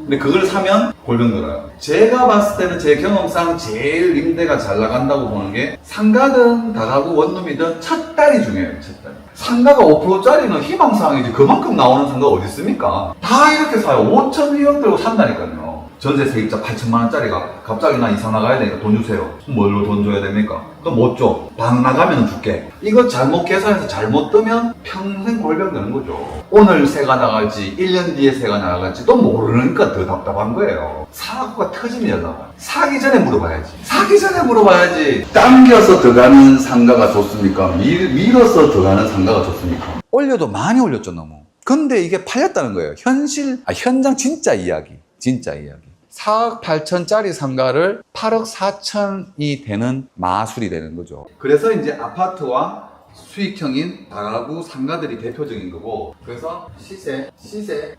근데 그걸 사면 골병 들어요. 제가 봤을 때는 제 경험상 제일 임대가 잘 나간다고 보는 게 상가든 다가구 원룸이든 첫 달이 중요해요. 첫 달. 상가가 5%짜리는 희망사항이지 그만큼 나오는 상가가 어디 있습니까? 다 이렇게 사요. 5천 1억 들고 산다니까요. 전세 세입자 8천만 원짜리가 갑자기 나 이사 나가야 되니까 돈 주세요. 뭘로 돈 줘야 됩니까? 그럼 못 줘. 방 나가면 줄게. 이거 잘못 계산해서 잘못 뜨면 평생 골병 되는 거죠. 오늘 새가 나갈지 1년 뒤에 새가 나갈지 또 모르니까 더 답답한 거예요. 사고가 터지면 연락 와요. 사기 전에 물어봐야지. 사기 전에 물어봐야지. 당겨서 들어가는 상가가 좋습니까? 밀어서 들어가는 상가가 좋습니까? 올려도 많이 올렸죠 너무. 근데 이게 팔렸다는 거예요. 현장 진짜 이야기. 4억 8천짜리 상가를 8억 4천이 되는 마술이 되는 거죠. 그래서 이제 아파트와 수익형인 다가구 상가들이 대표적인 거고, 그래서 시세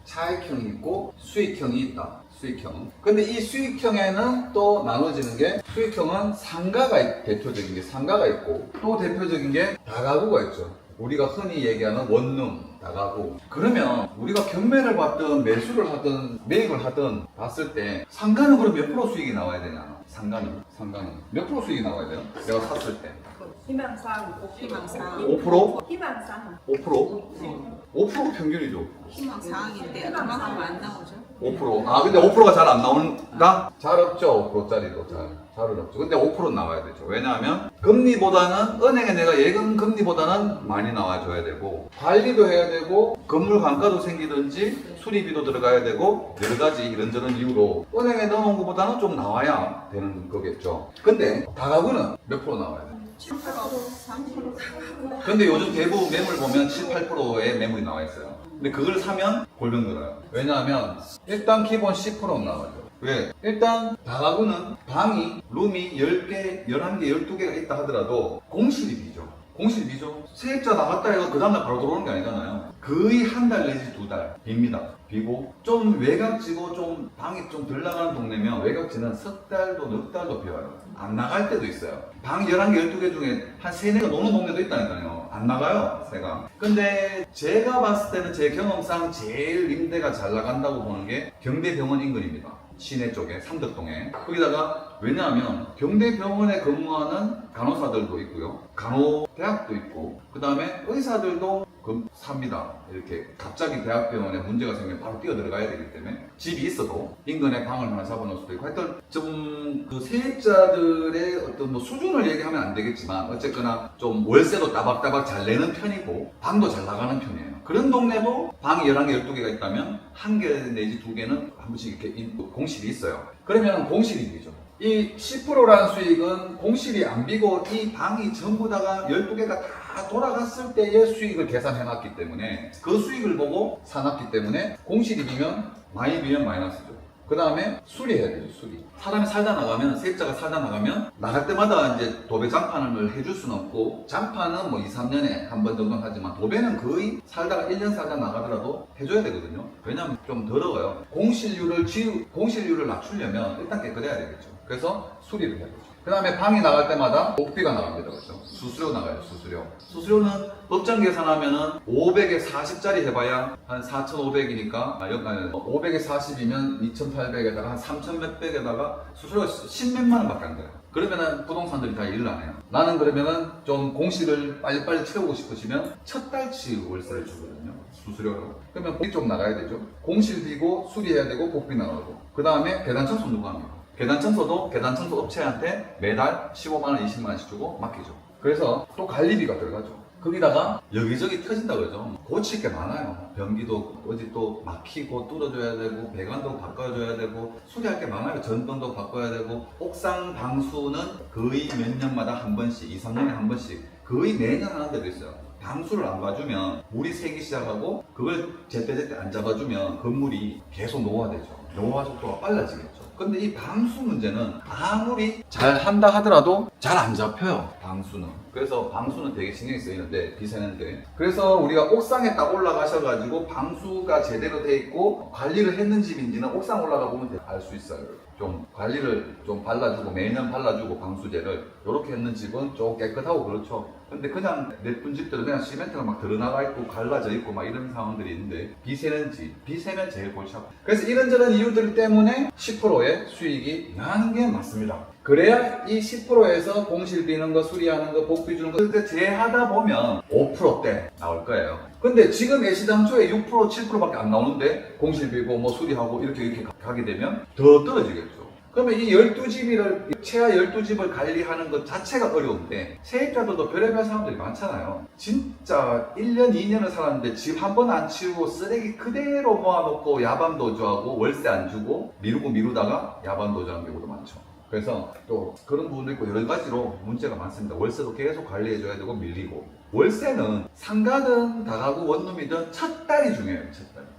차익형이 있고 수익형이 있다. 수익형. 근데 이 수익형에는 또 나눠지는 게, 수익형은 상가가 대표적인 게 상가가 있고, 또 대표적인 게 다가구가 있죠. 우리가 흔히 얘기하는 원룸, 다가구. 그러면 우리가 경매를 받든 매수를 하든 매입을 하든 봤을 때 상가는 그럼 몇 프로 수익이 나와야 되냐? 상가는 몇 프로 수익이 나와야 돼요? 내가 샀을 때 희망상 5%? 희망상 5%? 5%가 평균이죠. 희망상인데 그만큼 안 나오죠. 5%. 아, 근데 5%가 잘 안 나온다? 잘 없죠. 5%짜리도 잘은 없죠. 근데 5%는 나와야 되죠. 왜냐하면 금리보다는, 은행에 내가 예금 금리보다는 많이 나와줘야 되고, 관리도 해야 되고, 건물 감가도 생기든지 수리비도 들어가야 되고, 여러 가지 이런저런 이유로 은행에 넣어놓은 것보다는 좀 나와야 되는 거겠죠. 근데 다가구는 몇 프로 나와야 돼요? 7%, 3%. 근데 요즘 대부분 매물 보면 7, 8%의 매물이 나와 있어요. 근데 그걸 사면 골병 들어요. 왜냐하면 일단 기본 10%는 나와요. 왜? 일단 다가구는 방이, 룸이 10개, 11개, 12개가 있다 하더라도 공실이 비죠. 세입자 나갔다 해서 그 다음날 바로 들어오는 게 아니잖아요. 거의 한 달 내지 2달 빕니다. 비고 좀 외곽지고 좀 방이 좀 덜 나가는 동네면 외곽지는 석 달도 넉 달도 비어요. 안 나갈 때도 있어요. 방 11개, 12개 중에 한 3, 4개 노는 동네도 있다니까요. 안 나가요, 새가. 근데 제가 봤을 때는 제 경험상 제일 임대가 잘 나간다고 보는 게 경대병원 인근입니다. 시내 쪽에, 삼덕동에. 거기다가, 왜냐하면 경대병원에 근무하는 간호사들도 있고요, 간호대학도 있고, 그 다음에 의사들도 삽니다. 이렇게 갑자기 대학병원에 문제가 생기면 바로 뛰어 들어가야 되기 때문에, 집이 있어도 인근에 방을 하나 잡아놓을 수도 있고, 하여튼 좀 그 세입자들의 어떤 뭐 수준을 얘기하면 안 되겠지만, 어쨌거나 좀 월세도 따박따박 잘 내는 편이고 방도 잘 나가는 편이에요. 그런 동네도 방이 11개, 12개가 있다면 1개 내지 2개는 한 번씩 이렇게 공실이 있어요. 그러면 공실이 비죠. 이 10%라는 수익은 공실이 안 비고 이 방이 전부 다가 12개가 다 돌아갔을 때의 수익을 계산해 놨기 때문에, 그 수익을 보고 사놨기 때문에, 공실이 비면 많이 비면 마이너스죠. 그 다음에 수리해야 되죠. 수리. 사람이 살다 나가면, 세입자가 살다 나가면 나갈 때마다 이제 도배 장판을 해줄 수는 없고, 장판은 뭐 2, 3년에 한 번 정도는 하지만 도배는 거의 살다가 1년 살다 나가더라도 해줘야 되거든요. 왜냐면 좀 더러워요. 공실률을 낮추려면 일단 깨끗해야 되겠죠. 그래서 수리를 해야 되죠. 그 다음에 방이 나갈 때마다 복비가 나갑니다. 그렇죠? 수수료 나가요. 수수료는 법정 계산하면은 500에 40짜리 해봐야 한 4,500이니까, 500에 40이면 2,800에다가 한 3,000 몇백에다가 수수료가 10몇만 원밖에 안 돼요. 그러면은 부동산들이 다 일을 안 해요. 나는 그러면은 좀 공실을 빨리빨리 채우고 싶으시면 첫 달치 월세를 주거든요. 수수료로. 그러면 복비 좀 나가야 되죠. 공실 비고 수리해야 되고 복비 나가고. 그 다음에 계단 청소 누가 합니까? 계단 청소도 계단 청소 업체한테 매달 15만원, 20만원씩 주고 맡기죠. 그래서 또 관리비가 들어가죠. 거기다가 여기저기 터진다 그러죠. 고칠 게 많아요. 변기도 어디 또 막히고 뚫어줘야 되고, 배관도 바꿔줘야 되고, 수리할 게 많아요. 전등도 바꿔야 되고, 옥상 방수는 거의 몇 년마다 한 번씩, 2, 3년에 한 번씩, 거의 매년 하는 데도 있어요. 방수를 안 봐주면 물이 새기 시작하고, 그걸 제때제때 안 잡아주면 건물이 계속 노화되죠. 노화 속도가 빨라지겠죠. 근데 이 방수 문제는 아무리 잘 한다 하더라도 잘 안 잡혀요, 방수는. 그래서 방수는 되게 신경이 쓰이는데, 비세는데. 그래서 우리가 옥상에 딱 올라가셔가지고 방수가 제대로 돼 있고 관리를 했는 집인지는 옥상 올라가 보면 알 수 있어요. 좀 관리를 좀 발라주고 매년 발라주고 방수제를 이렇게 했는 집은 좀 깨끗하고 그렇죠. 근데 그냥 내쁜 집들은 그냥 시멘트가 막 드러나가 있고 갈라져 있고 막 이런 상황들이 있는데, 비세는 집, 비세는 제일 골치 아파. 그래서 이런저런 이유들 때문에 10%의 수익이 나는 게 맞습니다. 그래야 이 10%에서 공실 비는 거, 수리하는 거, 복비 주는 거 그때 제하다 보면 5%대 나올 거예요. 근데 지금 예시당초에 6%, 7%밖에 안 나오는데 공실 비고 뭐 수리하고 이렇게 가게 되면 더 떨어지겠죠. 그러면 이 12집을, 최하 12집을 관리하는 것 자체가 어려운데, 세입자들도 별의별 사람들이 많잖아요. 진짜 1년, 2년을 살았는데 집 한 번 안 치우고 쓰레기 그대로 모아놓고 야밤 도주하고 월세 안 주고 미루다가 야밤 도주하는 경우도 많죠. 그래서 또 그런 부분도 있고 여러 가지로 문제가 많습니다. 월세도 계속 관리해줘야 되고 밀리고. 월세는 상가든 다가구 원룸이든 첫 달이 중요해요.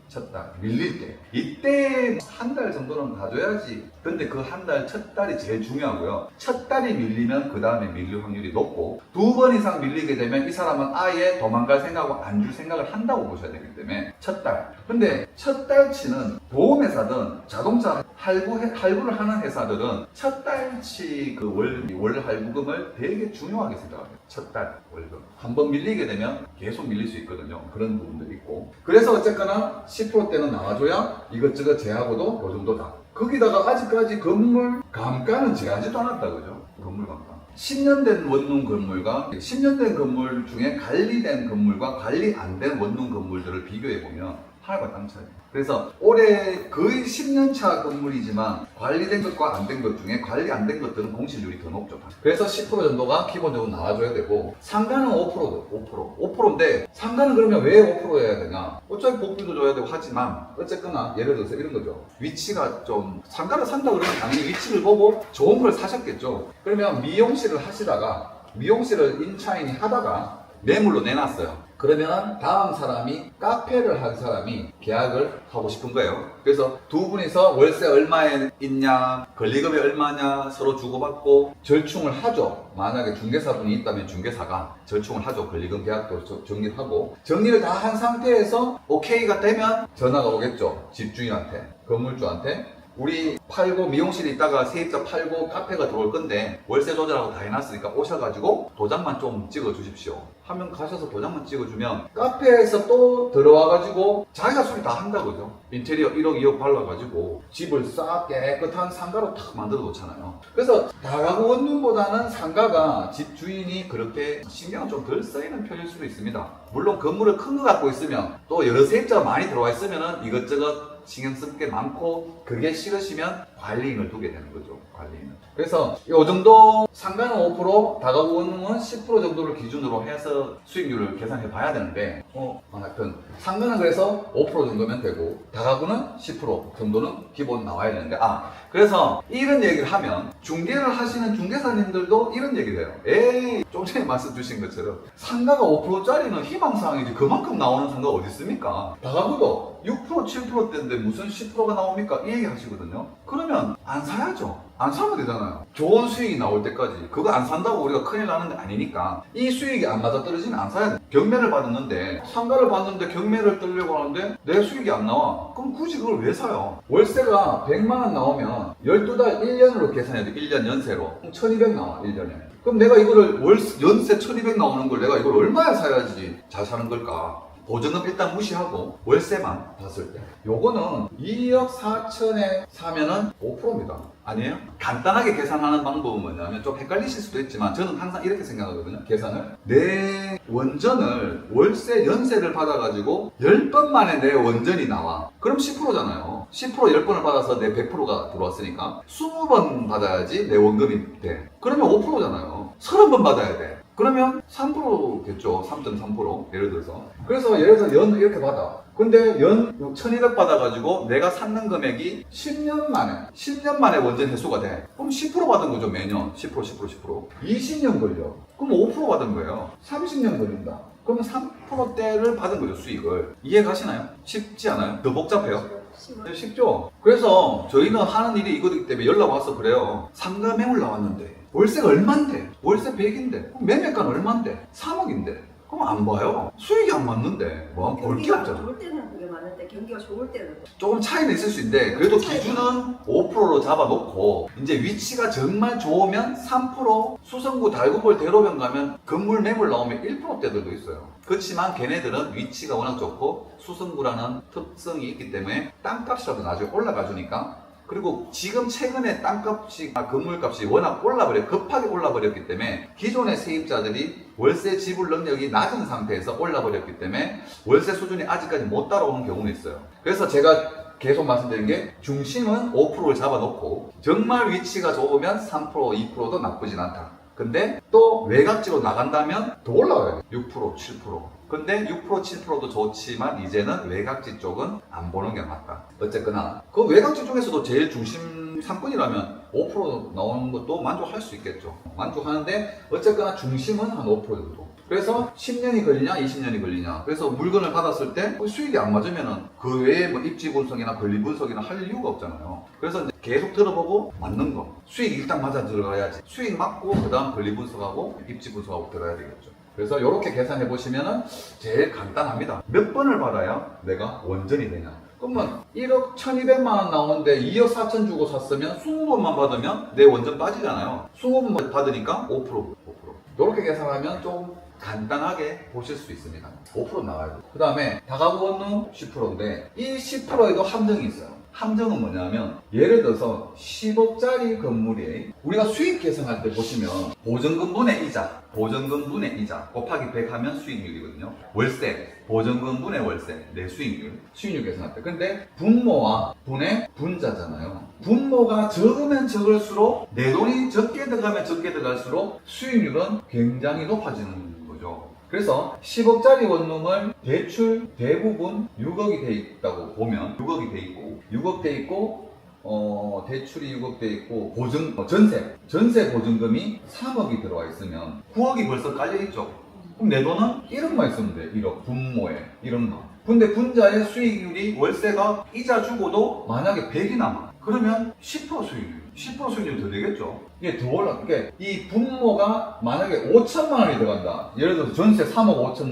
첫 달 밀릴 때 이때 한 달 정도는 가줘야지. 근데 그 한 달 첫 달이 제일 중요하고요. 첫 달이 밀리면 그 다음에 밀릴 확률이 높고, 2번 이상 밀리게 되면 이 사람은 아예 도망갈 생각하고 안 줄 생각을 한다고 보셔야 되기 때문에 첫 달. 근데 첫 달치는 보험회사든 자동차 할부를 하는 회사들은 첫 달치 그 월 할부금을 되게 중요하게 생각합니다. 첫 달 월급 한 번 밀리게 되면 계속 밀릴 수 있거든요. 그런 부분도 있고. 그래서 어쨌거나 10%대는 나와줘야 이것저것 제하고도 요 정도다. 거기다가 아직까지 건물 감가는 제하지도 않았다, 그죠? 건물 감가. 10년 된 원룸 건물과 10년 된 건물 중에 관리된 건물과 관리 안 된 원룸 건물들을 비교해보면 하늘과 땅 차이. 그래서 올해 거의 10년차 건물이지만 관리된 것과 안 된 것 중에 관리 안 된 것들은 공실률이 더 높죠. 그래서 10% 정도가 기본적으로 나와줘야 되고, 상가는 5%인데 상가는 그러면 왜 5% 해야 되냐? 어차피 복비도 줘야 되고 하지만 어쨌거나 예를 들어서 이런 거죠. 위치가 좀, 상가를 산다 그러면 당연히 위치를 보고 좋은 걸 사셨겠죠. 그러면 미용실을 하시다가 미용실을 인차인이 하다가 매물로 내놨어요. 그러면 다음 사람이 카페를 한 사람이 계약을 하고 싶은 거예요. 그래서 두 분이서 월세 얼마에 있냐, 권리금이 얼마냐 서로 주고받고 절충을 하죠. 만약에 중개사분이 있다면 중개사가 절충을 하죠. 권리금 계약도 정리를 하고, 정리를 다 한 상태에서 오케이가 되면 전화가 오겠죠. 집주인한테, 건물주한테. 우리 팔고 미용실에 있다가 세입자 팔고 카페가 들어올 건데 월세 조절하고 다 해놨으니까 오셔가지고 도장만 좀 찍어 주십시오 하면, 가셔서 도장만 찍어주면 카페에서 또 들어와가지고 자기가 수리 다 한다, 그죠? 인테리어 1억 2억 발라가지고 집을 싹 깨끗한 상가로 탁 만들어 놓잖아요. 그래서 다가구 원룸보다는 상가가 집주인이 그렇게 신경은 좀 덜 쓰이는 편일 수도 있습니다. 물론 건물을 큰 거 갖고 있으면 또 여러 세입자가 많이 들어와 있으면 이것저것 신경 쓸 게 많고, 그게 싫으시면 관리인을 두게 되는 거죠. 관리인을. 그래서 이 정도 상가는 5%, 다가구 원룸은 10% 정도를 기준으로 해서 수익률을 계산해 봐야 되는데, 하여튼 상가는 그래서 5% 정도면 되고 다가구는 10% 정도는 기본 나와야 되는데, 그래서 이런 얘기를 하면 중개를 하시는 중개사님들도 이런 얘기를 해요. 에이, 좀 전에 말씀 주신 것처럼 상가가 5%짜리는 희망사항이지 그만큼 나오는 상가가 어디 있습니까? 다가구도 6%, 7%대인데 무슨 10%가 나옵니까? 이 얘기 하시거든요. 그러면 안 사야죠. 안 사면 되잖아요. 좋은 수익이 나올 때까지. 그거 안 산다고 우리가 큰일 나는 게 아니니까. 이 수익이 안 맞아 떨어지면 안 사야 돼. 경매를 받았는데, 상가를 받는데 경매를 떨려고 하는데 내 수익이 안 나와. 그럼 굳이 그걸 왜 사요? 월세가 100만 원 나오면 12달 1년으로 계산해야 돼. 1년 연세로. 1200 나와, 1년에. 그럼 내가 이거를 연세 1200 나오는 걸 내가 이걸 얼마에 사야지 잘 사는 걸까? 보증금 일단 무시하고 월세만 봤을 때 요거는 2억 4천에 사면은 5%입니다. 아니에요? 간단하게 계산하는 방법은 뭐냐면, 좀 헷갈리실 수도 있지만 저는 항상 이렇게 생각하거든요. 계산을, 내 원전을 월세 연세를 받아가지고 10번 만에 내 원전이 나와. 그럼 10%잖아요 10% 10번을 받아서 내 100%가 들어왔으니까 20번 받아야지 내 원금이 돼. 그러면 5%잖아요 30번 받아야 돼. 그러면 3%겠죠. 3.3% 예를 들어서. 그래서 예를 들어서 연 이렇게 받아. 근데 연 1200 받아가지고 내가 샀는 금액이 10년 만에 원전 회수가 돼. 그럼 10% 받은 거죠. 매년 10%. 20년 걸려. 그럼 5% 받은 거예요. 30년 걸린다. 그러면 3%대를 받은 거죠. 수익을. 이해 가시나요? 쉽지 않아요? 더 복잡해요? 쉽죠? 그래서 저희는 하는 일이 이거기 때문에 연락 와서 그래요. 상가 매물 나왔는데 월세가 얼만데? 월세 100인데 매매가는 얼만데? 3억인데 그럼 안 봐요. 수익이 안 맞는데 뭐 볼 게 경기가 없잖아. 좋을 때는 그게 많은데 경기가 좋을 때는 조금 차이는 있을 수 있는데 그래도 기준은 5%로 잡아놓고 이제 위치가 정말 좋으면 3% 수성구 달구볼 대로변 가면 건물 매물 나오면 1%대들도 있어요. 그렇지만 걔네들은 위치가 워낙 좋고 수성구라는 특성이 있기 때문에 땅값이라도 나중에 올라가 주니까 그리고 지금 최근에 땅값이 건물값이 워낙 급하게 올라버렸기 때문에 기존의 세입자들이 월세 지불 능력이 낮은 상태에서 올라버렸기 때문에 월세 수준이 아직까지 못 따라오는 경우는 있어요. 그래서 제가 계속 말씀드린 게 중심은 5%를 잡아놓고 정말 위치가 좋으면 3% 2%도 나쁘진 않다. 근데 또 외곽지로 나간다면 더 올라가요. 6% 7%. 근데 6% 7%도 좋지만 이제는 외곽지 쪽은 안 보는 게 맞다. 어쨌거나 그 외곽지 쪽에서도 제일 중심 상권이라면 5% 나오는 것도 만족할 수 있겠죠. 만족하는데 어쨌거나 중심은 한 5% 정도. 그래서 10년이 걸리냐 20년이 걸리냐. 그래서 물건을 받았을 때 수익이 안 맞으면은 그 외에 뭐 입지 분석이나 권리 분석이나 할 이유가 없잖아요. 그래서 이제 계속 들어보고 맞는 거. 수익 일단 맞아 들어가야지. 수익 맞고 그 다음 권리 분석하고 입지 분석하고 들어가야 되겠죠. 그래서 이렇게 계산해 보시면은 제일 간단합니다. 몇 번을 받아야 내가 원전이 되냐. 그러면 1억 1200만 원 나오는데 2억 4천 주고 샀으면 20번만 받으면 내 원전 빠지잖아요. 20번만 받으니까 5%. 이렇게 계산하면 좀 간단하게 보실 수 있습니다. 5% 나와요. 그 다음에 다가구 원룸 10%인데 이 10%에도 함정이 있어요. 함정은 뭐냐면 예를 들어서 10억짜리 건물이 우리가 수익 계산할 때 보시면 보증금분의 이자 곱하기 100 하면 수익률이거든요. 월세, 보증금분의 월세, 내 수익률 계산할 때. 근데 분모와 분의 분자잖아요. 분모가 적으면 적을수록 내 돈이 적게 들어가면 적게 들어갈수록 수익률은 굉장히 높아지는 거죠. 그래서 10억짜리 원룸을 대출 대부분 6억이 돼 있다고 보면 6억이 돼 있고 대출이 6억 돼 있고 전세 보증금이 3억이 들어와 있으면 9억이 벌써 깔려 있죠. 그럼 내 돈은 1억만 있으면 돼. 1억 분모에 1억만. 근데 분자의 수익률이 월세가 이자 주고도 만약에 100이 남아. 그러면 10% 수익률. 10% 수익률이 더 되겠죠. 이게 더 올라. 그러니까 이 분모가 만약에 5천만 원이 들어간다. 예를 들어서 전세 3억 5천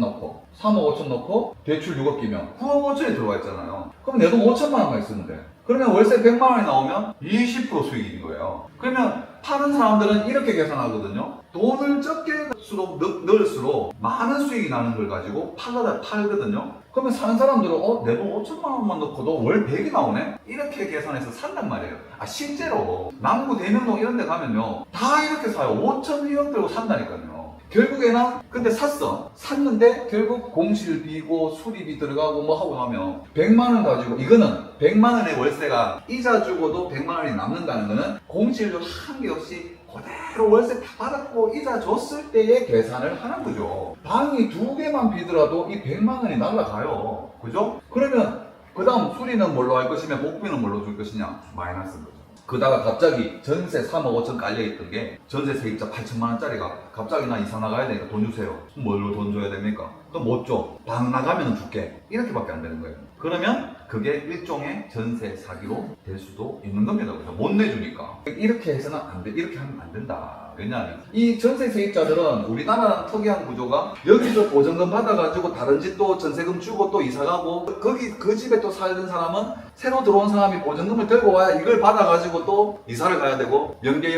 넣고 대출 6억 끼면 9억 5천이 들어와 있잖아요. 그럼 내 돈 5천만 원만 있으면 돼. 그러면 월세 100만 원이 나오면 20% 수익인 거예요. 그러면 파는 사람들은 이렇게 계산하거든요. 돈을 적게 넣을수록 많은 수익이 나는 걸 가지고 팔거든요. 그러면 사는 사람들은 내 돈 5천만 원만 넣고도 월 100이 나오네? 이렇게 계산해서 산단 말이에요. 실제로 남구 대명동 이런 데 가면요 다 이렇게 사요. 5천 1억 들고 산다니까요. 결국에는 근데 샀는데 결국 공실비고 수리비 들어가고 뭐 하고 나면 100만 원 가지고 이거는 100만 원의 월세가 이자 주고도 100만 원이 남는다는 거는 공실료 한 게 없이 그대로 월세 다 받았고 이자 줬을 때의 계산을 하는 거죠. 방이 2개만 비더라도 이 100만 원이 날라가요. 그죠? 그러면 그 다음 수리는 뭘로 할 것이며 복비는 뭘로 줄 것이냐? 마이너스인 거죠. 그러다가 갑자기 전세 3억 5천 깔려있던 게 전세 세입자 8천만 원짜리가 갑자기 나 이사 나가야 되니까 돈 주세요. 뭘로 돈 줘야 됩니까? 또 못 줘. 방 나가면 줄게. 이렇게밖에 안 되는 거예요. 그러면 그게 일종의 전세 사기로 될 수도 있는 겁니다. 그죠? 못 내주니까. 이렇게 해서는 안 돼. 이렇게 하면 안 된다. 왜냐하면 이 전세 세입자들은 우리나라 특이한 구조가 여기서 보증금 받아가지고 다른 집 또 전세금 주고 또 이사가고 그 집에 또 살던 사람은 새로 들어온 사람이 보증금을 들고 와야 이걸 받아가지고 또 이사를 가야 되고 연계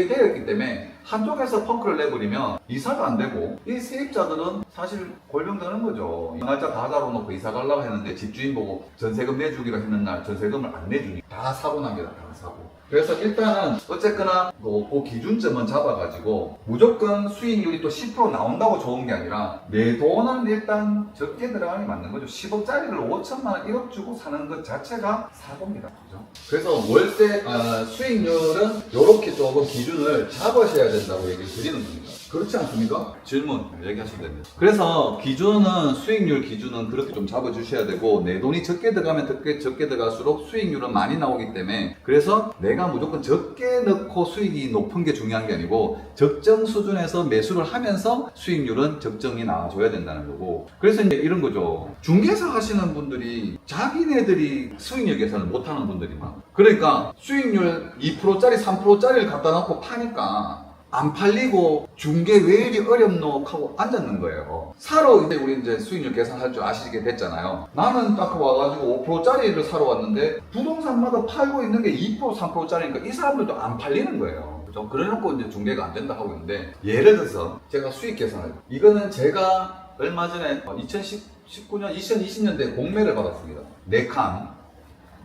되어 있기 때문에 한쪽에서 펑크를 내버리면 이사가 안 되고 이 세입자들은 사실 골병되는 거죠. 날짜 다 잡아놓고 이사 가려고 했는데 집주인 보고 전세금 내주기로 했는 날 전세금을 안 내주니 다 사고 납니다. 다 사고. 그래서 일단은 어쨌거나 그 기준점은 잡아가지고 무조건 수익률이 또 10% 나온다고 좋은 게 아니라 내 돈은 일단 적게 들어가는 게 맞는 거죠. 10억짜리를 5천만 원 1억 주고 사는 것 자체가 사고입니다. 그죠? 그래서 월세 수익률은 이렇게 조금 기준을 잡으셔야 된다고 얘기를 드리는 겁니다. 그렇지 않습니까? 질문 얘기하시면 됩니다. 그래서 기준은 수익률 기준은 그렇게 좀 잡아주셔야 되고 내 돈이 적게 들어가면 적게 들어갈수록 수익률은 많이 나오기 때문에 그래서 내가 무조건 적게 넣고 수익이 높은 게 중요한 게 아니고 적정 수준에서 매수를 하면서 수익률은 적정히 나와줘야 된다는 거고 그래서 이제 이런 거죠. 중개사 하시는 분들이 자기네들이 수익률 계산을 못하는 분들이 많아. 그러니까 수익률 2%짜리 3%짜리를 갖다 놓고 파니까 안 팔리고 중개 왜 이리 어렵노 하고 앉았는 거예요. 사러 이제 우리 이제 수익률 계산할 줄 아시게 됐잖아요. 나는 딱 와가지고 5%짜리를 사러 왔는데 부동산마다 팔고 있는 게 2% 3%짜리니까 이 사람들도 안 팔리는 거예요. 그죠? 그래놓고 이제 중개가 안 된다 하고 있는데 예를 들어서 제가 수익 계산을 이거는 제가 얼마 전에 2019년 2020년대에 공매를 받았습니다. 4칸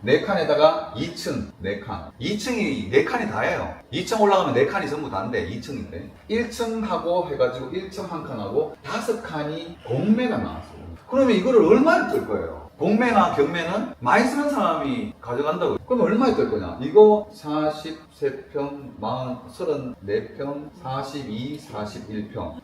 4칸에다가 2층 4칸 2층이 4칸이 다예요. 2층 올라가면 4칸이 전부 다인데 2층인데 1층하고 해가지고 1층 한 칸하고 5칸이 공매가 나왔어요. 그러면 이거를 얼마에 뜰 거예요? 공매나 경매는 많이 쓰는 사람이 가져간다고. 그럼 얼마에 뜰 거냐? 이거 43평, 34평, 42, 41평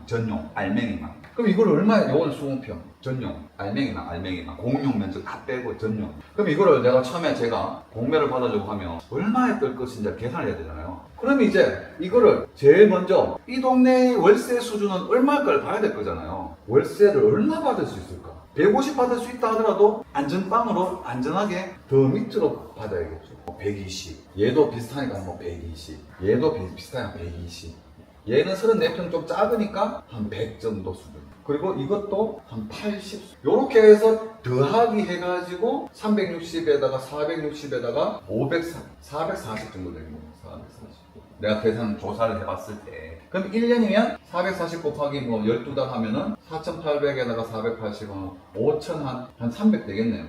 전용 알맹이만. 그럼 이걸 얼마에? 요건 20평 전용 알맹이만 공용 면적 다 빼고 전용. 그럼 이거를 내가 처음에 제가 공매를 받으려고 하면 얼마에 뜰 것인지 계산을 해야 되잖아요. 그러면 이제 이거를 제일 먼저 이 동네의 월세 수준은 얼마일까를 봐야 될 거잖아요. 월세를 얼마 받을 수 있을까? 150 받을 수 있다 하더라도 안전빵으로 안전하게 더 밑으로 받아야겠죠. 120. 얘도 비슷하니까 120. 얘도 비슷하니까 120. 얘는 34평 좀 작으니까 한 100 정도 수준. 그리고 이것도 한 80. 요렇게 해서 더하기 해가지고 360에다가 460에다가 440 정도 되는 거예요. 440. 내가 계산 조사를 해봤을 때. 그럼 1년이면 440 곱하기 뭐 12달 하면은 4,800에다가 480 하면 5,000 한 300 되겠네요.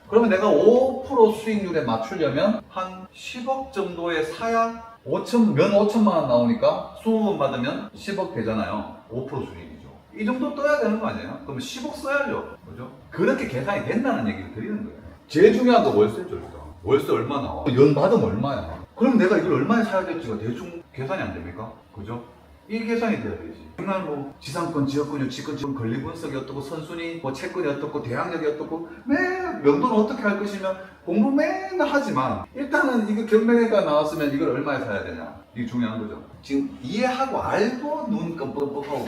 그러면 내가 5% 수익률에 맞추려면 한 10억 정도에 사야 5천만 원 나오니까 20번 받으면 10억 되잖아요. 5% 수익이죠. 이 정도 떠야 되는 거 아니에요? 그럼 10억 써야죠. 그죠? 그렇게 계산이 된다는 얘기를 드리는 거예요. 제일 중요한 거 월세죠, 일단. 월세 얼마 나와? 연 받으면 얼마야? 그럼 내가 이걸 얼마에 사야 될지가 대충 계산이 안 됩니까? 그죠? 이 계산이 돼야 되지. 정말 뭐 지상권, 지역권, 지권 권리분석이 어떻고 선순위, 뭐 채권이 어떻고 대항력이 어떻고 맨 명도는 어떻게 할 것이면 공부 맨날 하지만 일단은 이거 경매가 나왔으면 이걸 얼마에 사야 되냐 이게 중요한 거죠. 지금 이해하고 알고 눈 깜빡깜빡하고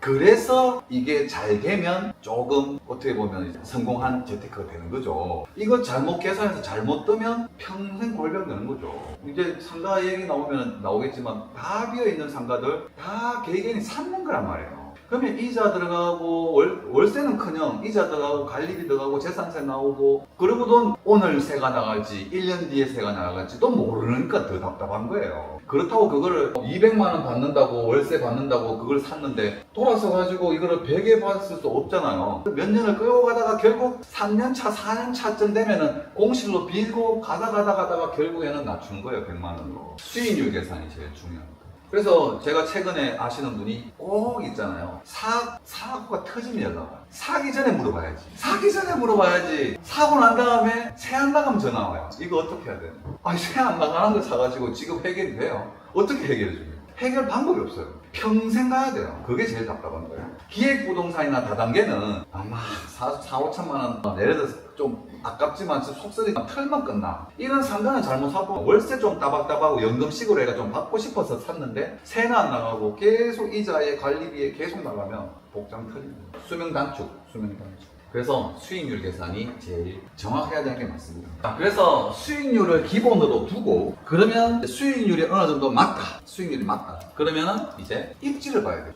그래서 이게 잘 되면 조금 어떻게 보면 성공한 재테크가 되는 거죠. 이거 잘못 계산해서 잘못 뜨면 평생 골병 되는 거죠. 이제 상가 얘기 나오면 나오겠지만 다 비어있는 상가들 다 개개인이 삼는 거란 말이에요. 그러면 이자 들어가고 월세는커녕 이자 들어가고 관리비 들어가고 재산세 나오고 그러고도 오늘 세가 나갈지 1년 뒤에 세가 나갈지도 모르니까 더 답답한 거예요. 그렇다고 그거를 200만 원 받는다고 월세 받는다고 그걸 샀는데 돌아서 가지고 이거를 100에 받을 수 없잖아요. 몇 년을 끌고 가다가 결국 3년차 4년차쯤 되면은 공실로 빌고 가다가 결국에는 낮춘 거예요. 100만 원으로. 수익률 계산이 제일 중요합니다. 그래서 제가 최근에 아시는 분이 꼭 있잖아요. 사고가 터지면 연락 와요. 사기 전에 물어봐야지. 사고 난 다음에 새 안 나가면 전화 와요. 이거 어떻게 해야 돼요? 아니, 새 안 나가는 거 사가지고 지금 해결이 돼요. 어떻게 해결해 줘요? 해결 방법이 없어요. 평생 가야 돼요. 그게 제일 답답한 거예요. 기획부동산이나 다단계는 아마 4,5천만 원 예를 들어서 좀 아깝지만 속쓰리면 털만 끝나. 이런 상가는 잘못 사고 월세 좀 따박따박하고 연금식으로 해가 좀 받고 싶어서 샀는데 세는 안 나가고 계속 이자에 관리비에 계속 나가면 복장 터집니다. 수명 단축. 그래서 수익률 계산이 제일 정확해야 되는 게 맞습니다. 그래서 수익률을 기본으로 두고 그러면 수익률이 어느 정도 맞다. 수익률이 맞다. 그러면은 이제 입지를 봐야 돼요.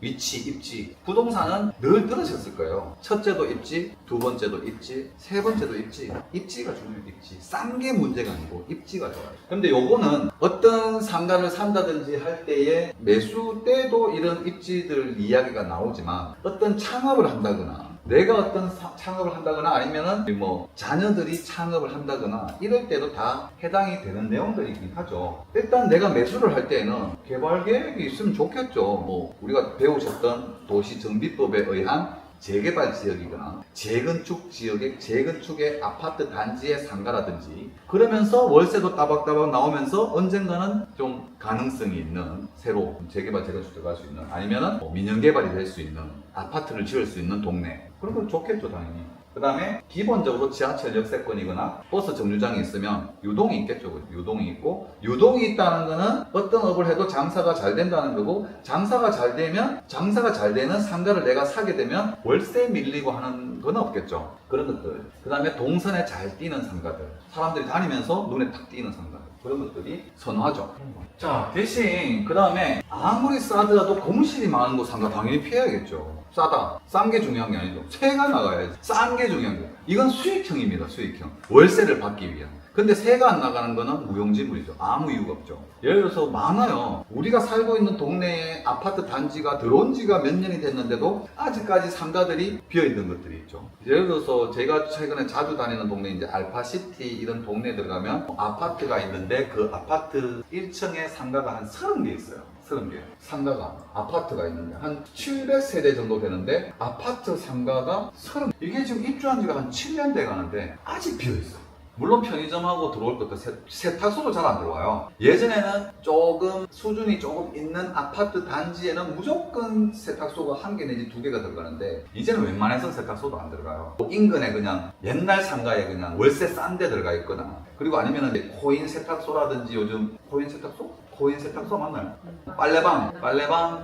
위치, 입지. 부동산은 늘 들으셨을 거예요. 첫째도 입지, 두 번째도 입지, 세 번째도 입지. 입지가 중요해요. 입지. 싼 게 문제가 아니고 입지가 좋아요. 근데 요거는 어떤 상가를 산다든지 할 때에 매수 때도 이런 입지들 이야기가 나오지만 어떤 창업을 한다거나 내가 어떤 창업을 한다거나 아니면은 뭐 자녀들이 창업을 한다거나 이럴 때도 다 해당이 되는 내용들이긴 하죠. 일단 내가 매수를 할 때는 개발 계획이 있으면 좋겠죠. 뭐 우리가 배우셨던 도시정비법에 의한 재개발 지역이거나 재건축의 아파트 단지의 상가라든지 그러면서 월세도 따박따박 나오면서 언젠가는 좀 가능성이 있는 새로 재개발 재건축 들어갈 수 있는 아니면은 뭐 민영개발이 될 수 있는 아파트를 지을 수 있는 동네 그런 건 좋겠죠 당연히. 그 다음에 기본적으로 지하철 역세권이거나 버스 정류장이 있으면 유동이 있겠죠. 유동이 있고 유동이 있다는 거는 어떤 업을 해도 장사가 잘 된다는 거고 장사가 잘 되면 장사가 잘 되는 상가를 내가 사게 되면 월세 밀리고 하는 건 없겠죠. 그런 것들. 그 다음에 동선에 잘 띄는 상가들. 사람들이 다니면서 눈에 탁 띄는 상가들. 그런 것들이 선호하죠. 자, 대신 그 다음에 아무리 싸더라도 공실이 많은 곳 상가 당연히 피해야겠죠. 싸다. 싼 게 중요한 게 아니죠. 세가 나가야지. 싼 게 중요한 거예요. 이건 수익형입니다. 수익형. 월세를 받기 위한. 근데 세가 안 나가는 거는 무용지물이죠. 아무 이유가 없죠. 예를 들어서 많아요. 우리가 살고 있는 동네에 아파트 단지가 들어온 지가 몇 년이 됐는데도 아직까지 상가들이 비어있는 것들이 있죠. 예를 들어서 제가 최근에 자주 다니는 동네 이제 알파시티 이런 동네에 들어가면 아파트가 있는데 그 아파트 1층에 상가가 한 30개 있어요. 30개. 상가가, 아파트가 있는데 한 700세대 정도 되는데 아파트 상가가 30. 이게 지금 입주한 지가 한 7년 돼 가는데 아직 비어있어. 물론 편의점하고 들어올 것도 세탁소도 잘 안 들어와요. 예전에는 조금 수준이 조금 있는 아파트 단지에는 무조건 세탁소가 1개 내지 2개가 들어가는데 이제는 웬만해서는 세탁소도 안 들어가요. 인근에 그냥 옛날 상가에 그냥 월세 싼 데 들어가 있거나 그리고 아니면은 코인 세탁소라든지 요즘 코인 세탁소? 코인 세탁소 맞나요? 빨래방,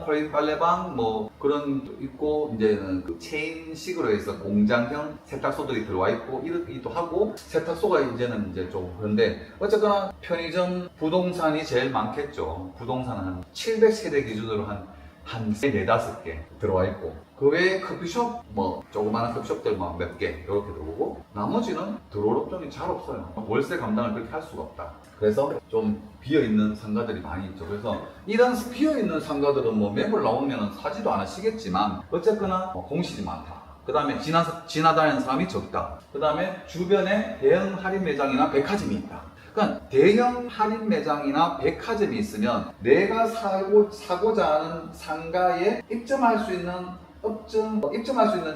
코인 빨래방 뭐 그런 있고 이제는 그 체인식으로 해서 공장형 세탁소들이 들어와 있고 이러기도 하고 세탁소가 이제는 이제 좀 그런데 어쨌거나 편의점 부동산이 제일 많겠죠. 부동산은 한 700세대 기준으로 한 4, 5개 들어와 있고 그 외에 커피숍 뭐 조그마한 커피숍들 뭐 몇 개 이렇게 들어오고 나머지는 들어올 업종이 잘 없어요. 월세 감당을 그렇게 할 수가 없다. 그래서 좀 비어있는 상가들이 많이 있죠. 그래서 이런 비어있는 상가들은 뭐 매물 나오면 사지도 않으시겠지만 어쨌거나 공실이 많다. 그 다음에 지나다니는 사람이 적다. 그 다음에 주변에 대형 할인 매장이나 백화점이 있다. 그러니까 대형 할인 매장이나 백화점이 있으면 내가 사고자 하는 상가에 입점할 수 있는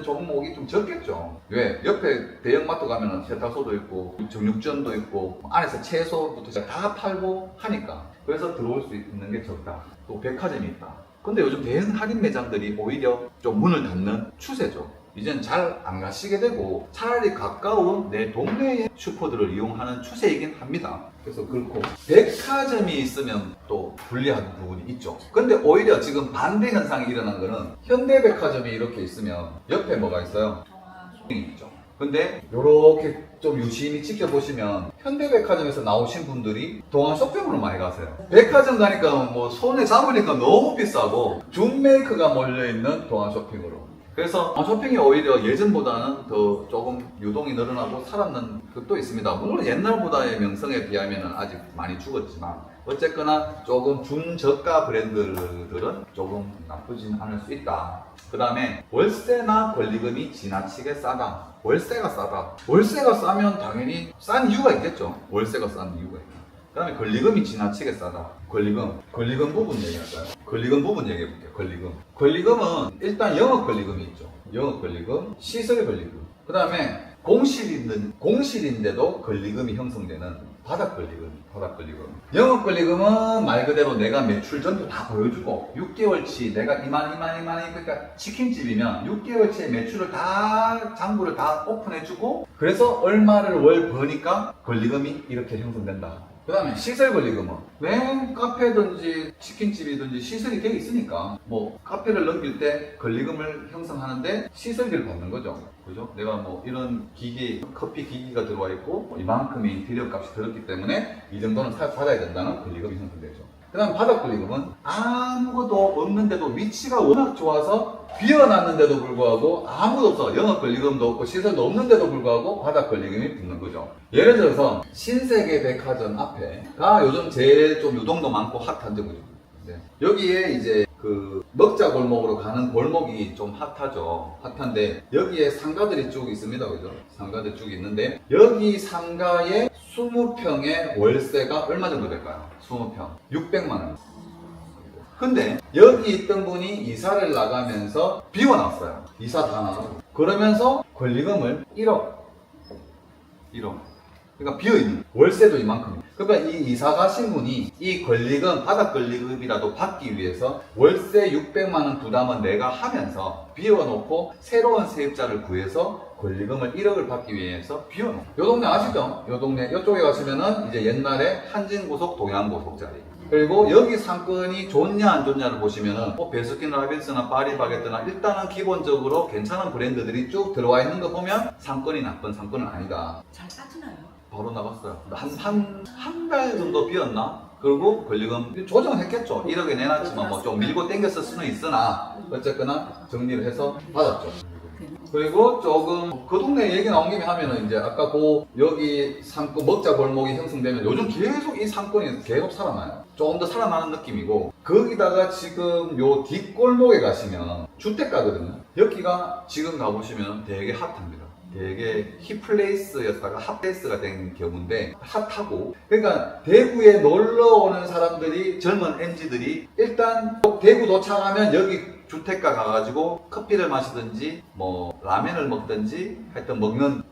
종목이 좀 적겠죠. 왜? 옆에 대형마트 가면은 세탁소도 있고 정육점도 있고 안에서 채소부터 다 팔고 하니까 그래서 들어올 수 있는 게 적다. 또 백화점이 있다. 근데 요즘 대형 할인 매장들이 오히려 좀 문을 닫는 추세죠. 이젠 잘 안 가시게 되고 차라리 가까운 내 동네의 슈퍼들을 이용하는 추세이긴 합니다. 그래서 그렇고 백화점이 있으면 또 불리한 부분이 있죠. 근데 오히려 지금 반대 현상이 일어난 거는 현대백화점이 이렇게 있으면 옆에 뭐가 있어요? 있죠. 근데 이렇게 좀 유심히 지켜보시면 현대백화점에서 나오신 분들이 동안 쇼핑으로 많이 가세요. 백화점 가니까 뭐 손에 잡으니까 너무 비싸고 줌 메이크가 몰려있는 동안 쇼핑으로. 그래서 쇼핑이 오히려 예전보다는 더 조금 유동이 늘어나고 살았는 것도 있습니다. 물론 옛날보다의 명성에 비하면 아직 많이 죽었지만 어쨌거나 조금 중저가 브랜드들은 조금 나쁘진 않을 수 있다. 그 다음에 월세나 권리금이 지나치게 싸다. 월세가 싸다. 월세가 싸면 당연히 싼 이유가 있겠죠. 월세가 싼 이유가 있다. 그 다음에 권리금이 지나치게 싸다. 권리금 부분 얘기할까요? 권리금 부분 얘기해볼게요. 권리금은 일단 영업 권리금이 있죠. 영업 권리금, 시설 권리금. 그 다음에 공실인데도 권리금이 형성되는 바닥 권리금. 영업 권리금은 말 그대로 내가 매출 전부 다 보여주고 6개월치 내가 이만 그러니까 치킨집이면 6개월치의 매출을 다 장부를 다 오픈해주고 그래서 얼마를 월 버니까 권리금이 이렇게 형성된다. 그 다음에 시설 권리금은 왜 카페든지 치킨집이든지 시설이 되어 있으니까 뭐 카페를 넘길 때 권리금을 형성하는데 시설비를 받는 거죠. 그죠? 내가 뭐 이런 커피 기기가 들어와 있고 뭐 이만큼의 인테리어 값이 들었기 때문에 이 정도는 받아야 된다는 권리금이 형성되죠. 그 다음 바닥 권리금은 아무것도 없는데도 위치가 워낙 좋아서 비어놨는데도 불구하고 아무도 없어. 영업 권리금도 없고 시설도 없는데도 불구하고 바닥 권리금이 붙는 거죠. 예를 들어서 신세계 백화점 앞에가 요즘 제일 좀 유동도 많고 핫한 데죠. 여기에 이제 그 먹자 골목으로 가는 골목이 좀 핫하죠. 핫한데 여기에 상가들이 쭉 있습니다. 그죠? 상가들 쭉 있는데 여기 상가에 20평의 월세가 얼마 정도 될까요? 20평. 600만 원. 근데 여기 있던 분이 이사를 나가면서 비워놨어요. 이사 다 나가고. 그러면서 권리금을 1억. 그러니까 비어있는 월세도 이만큼. 그러니까 이 이사 가신 분이 이 권리금, 바닥 권리금이라도 받기 위해서 월세 600만 원 부담은 내가 하면서 비워놓고 새로운 세입자를 구해서 권리금을 1억을 받기 위해서 비워놓고. 요 동네 아시죠? 요 동네 이쪽에 가시면은 이제 옛날에 한진고속, 동양고속 자리. 그리고 여기 상권이 좋냐 안 좋냐를 보시면은 뭐 베스킨 라빈스나 파리바게뜨나 일단은 기본적으로 괜찮은 브랜드들이 쭉 들어와 있는 거 보면 상권이 나쁜 상권은 아니다. 잘 따지나요? 바로 나갔어요. 한 달 정도 비었나? 그리고 권리금 조정을 했겠죠. 1억에 내놨지만 뭐 좀 밀고 땡겼을 수는 있으나 어쨌거나 정리를 해서 받았죠. 그리고 조금 그 동네 얘기 나온 김에 하면은 이제 아까 그 여기 상권 먹자 골목이 형성되면 요즘 계속 이 상권이 계속 살아나요. 조금 더 살아나는 느낌이고 거기다가 지금 요 뒷골목에 가시면 주택가거든요. 여기가 지금 가보시면 되게 핫합니다. 되게 힙플레이스였다가 핫플레이스가 된 경우인데 핫하고 그러니까 대구에 놀러 오는 사람들이 젊은 MZ들이 일단 대구 도착하면 여기 주택가 가가지고 커피를 마시든지 뭐 라면을 먹든지 하여튼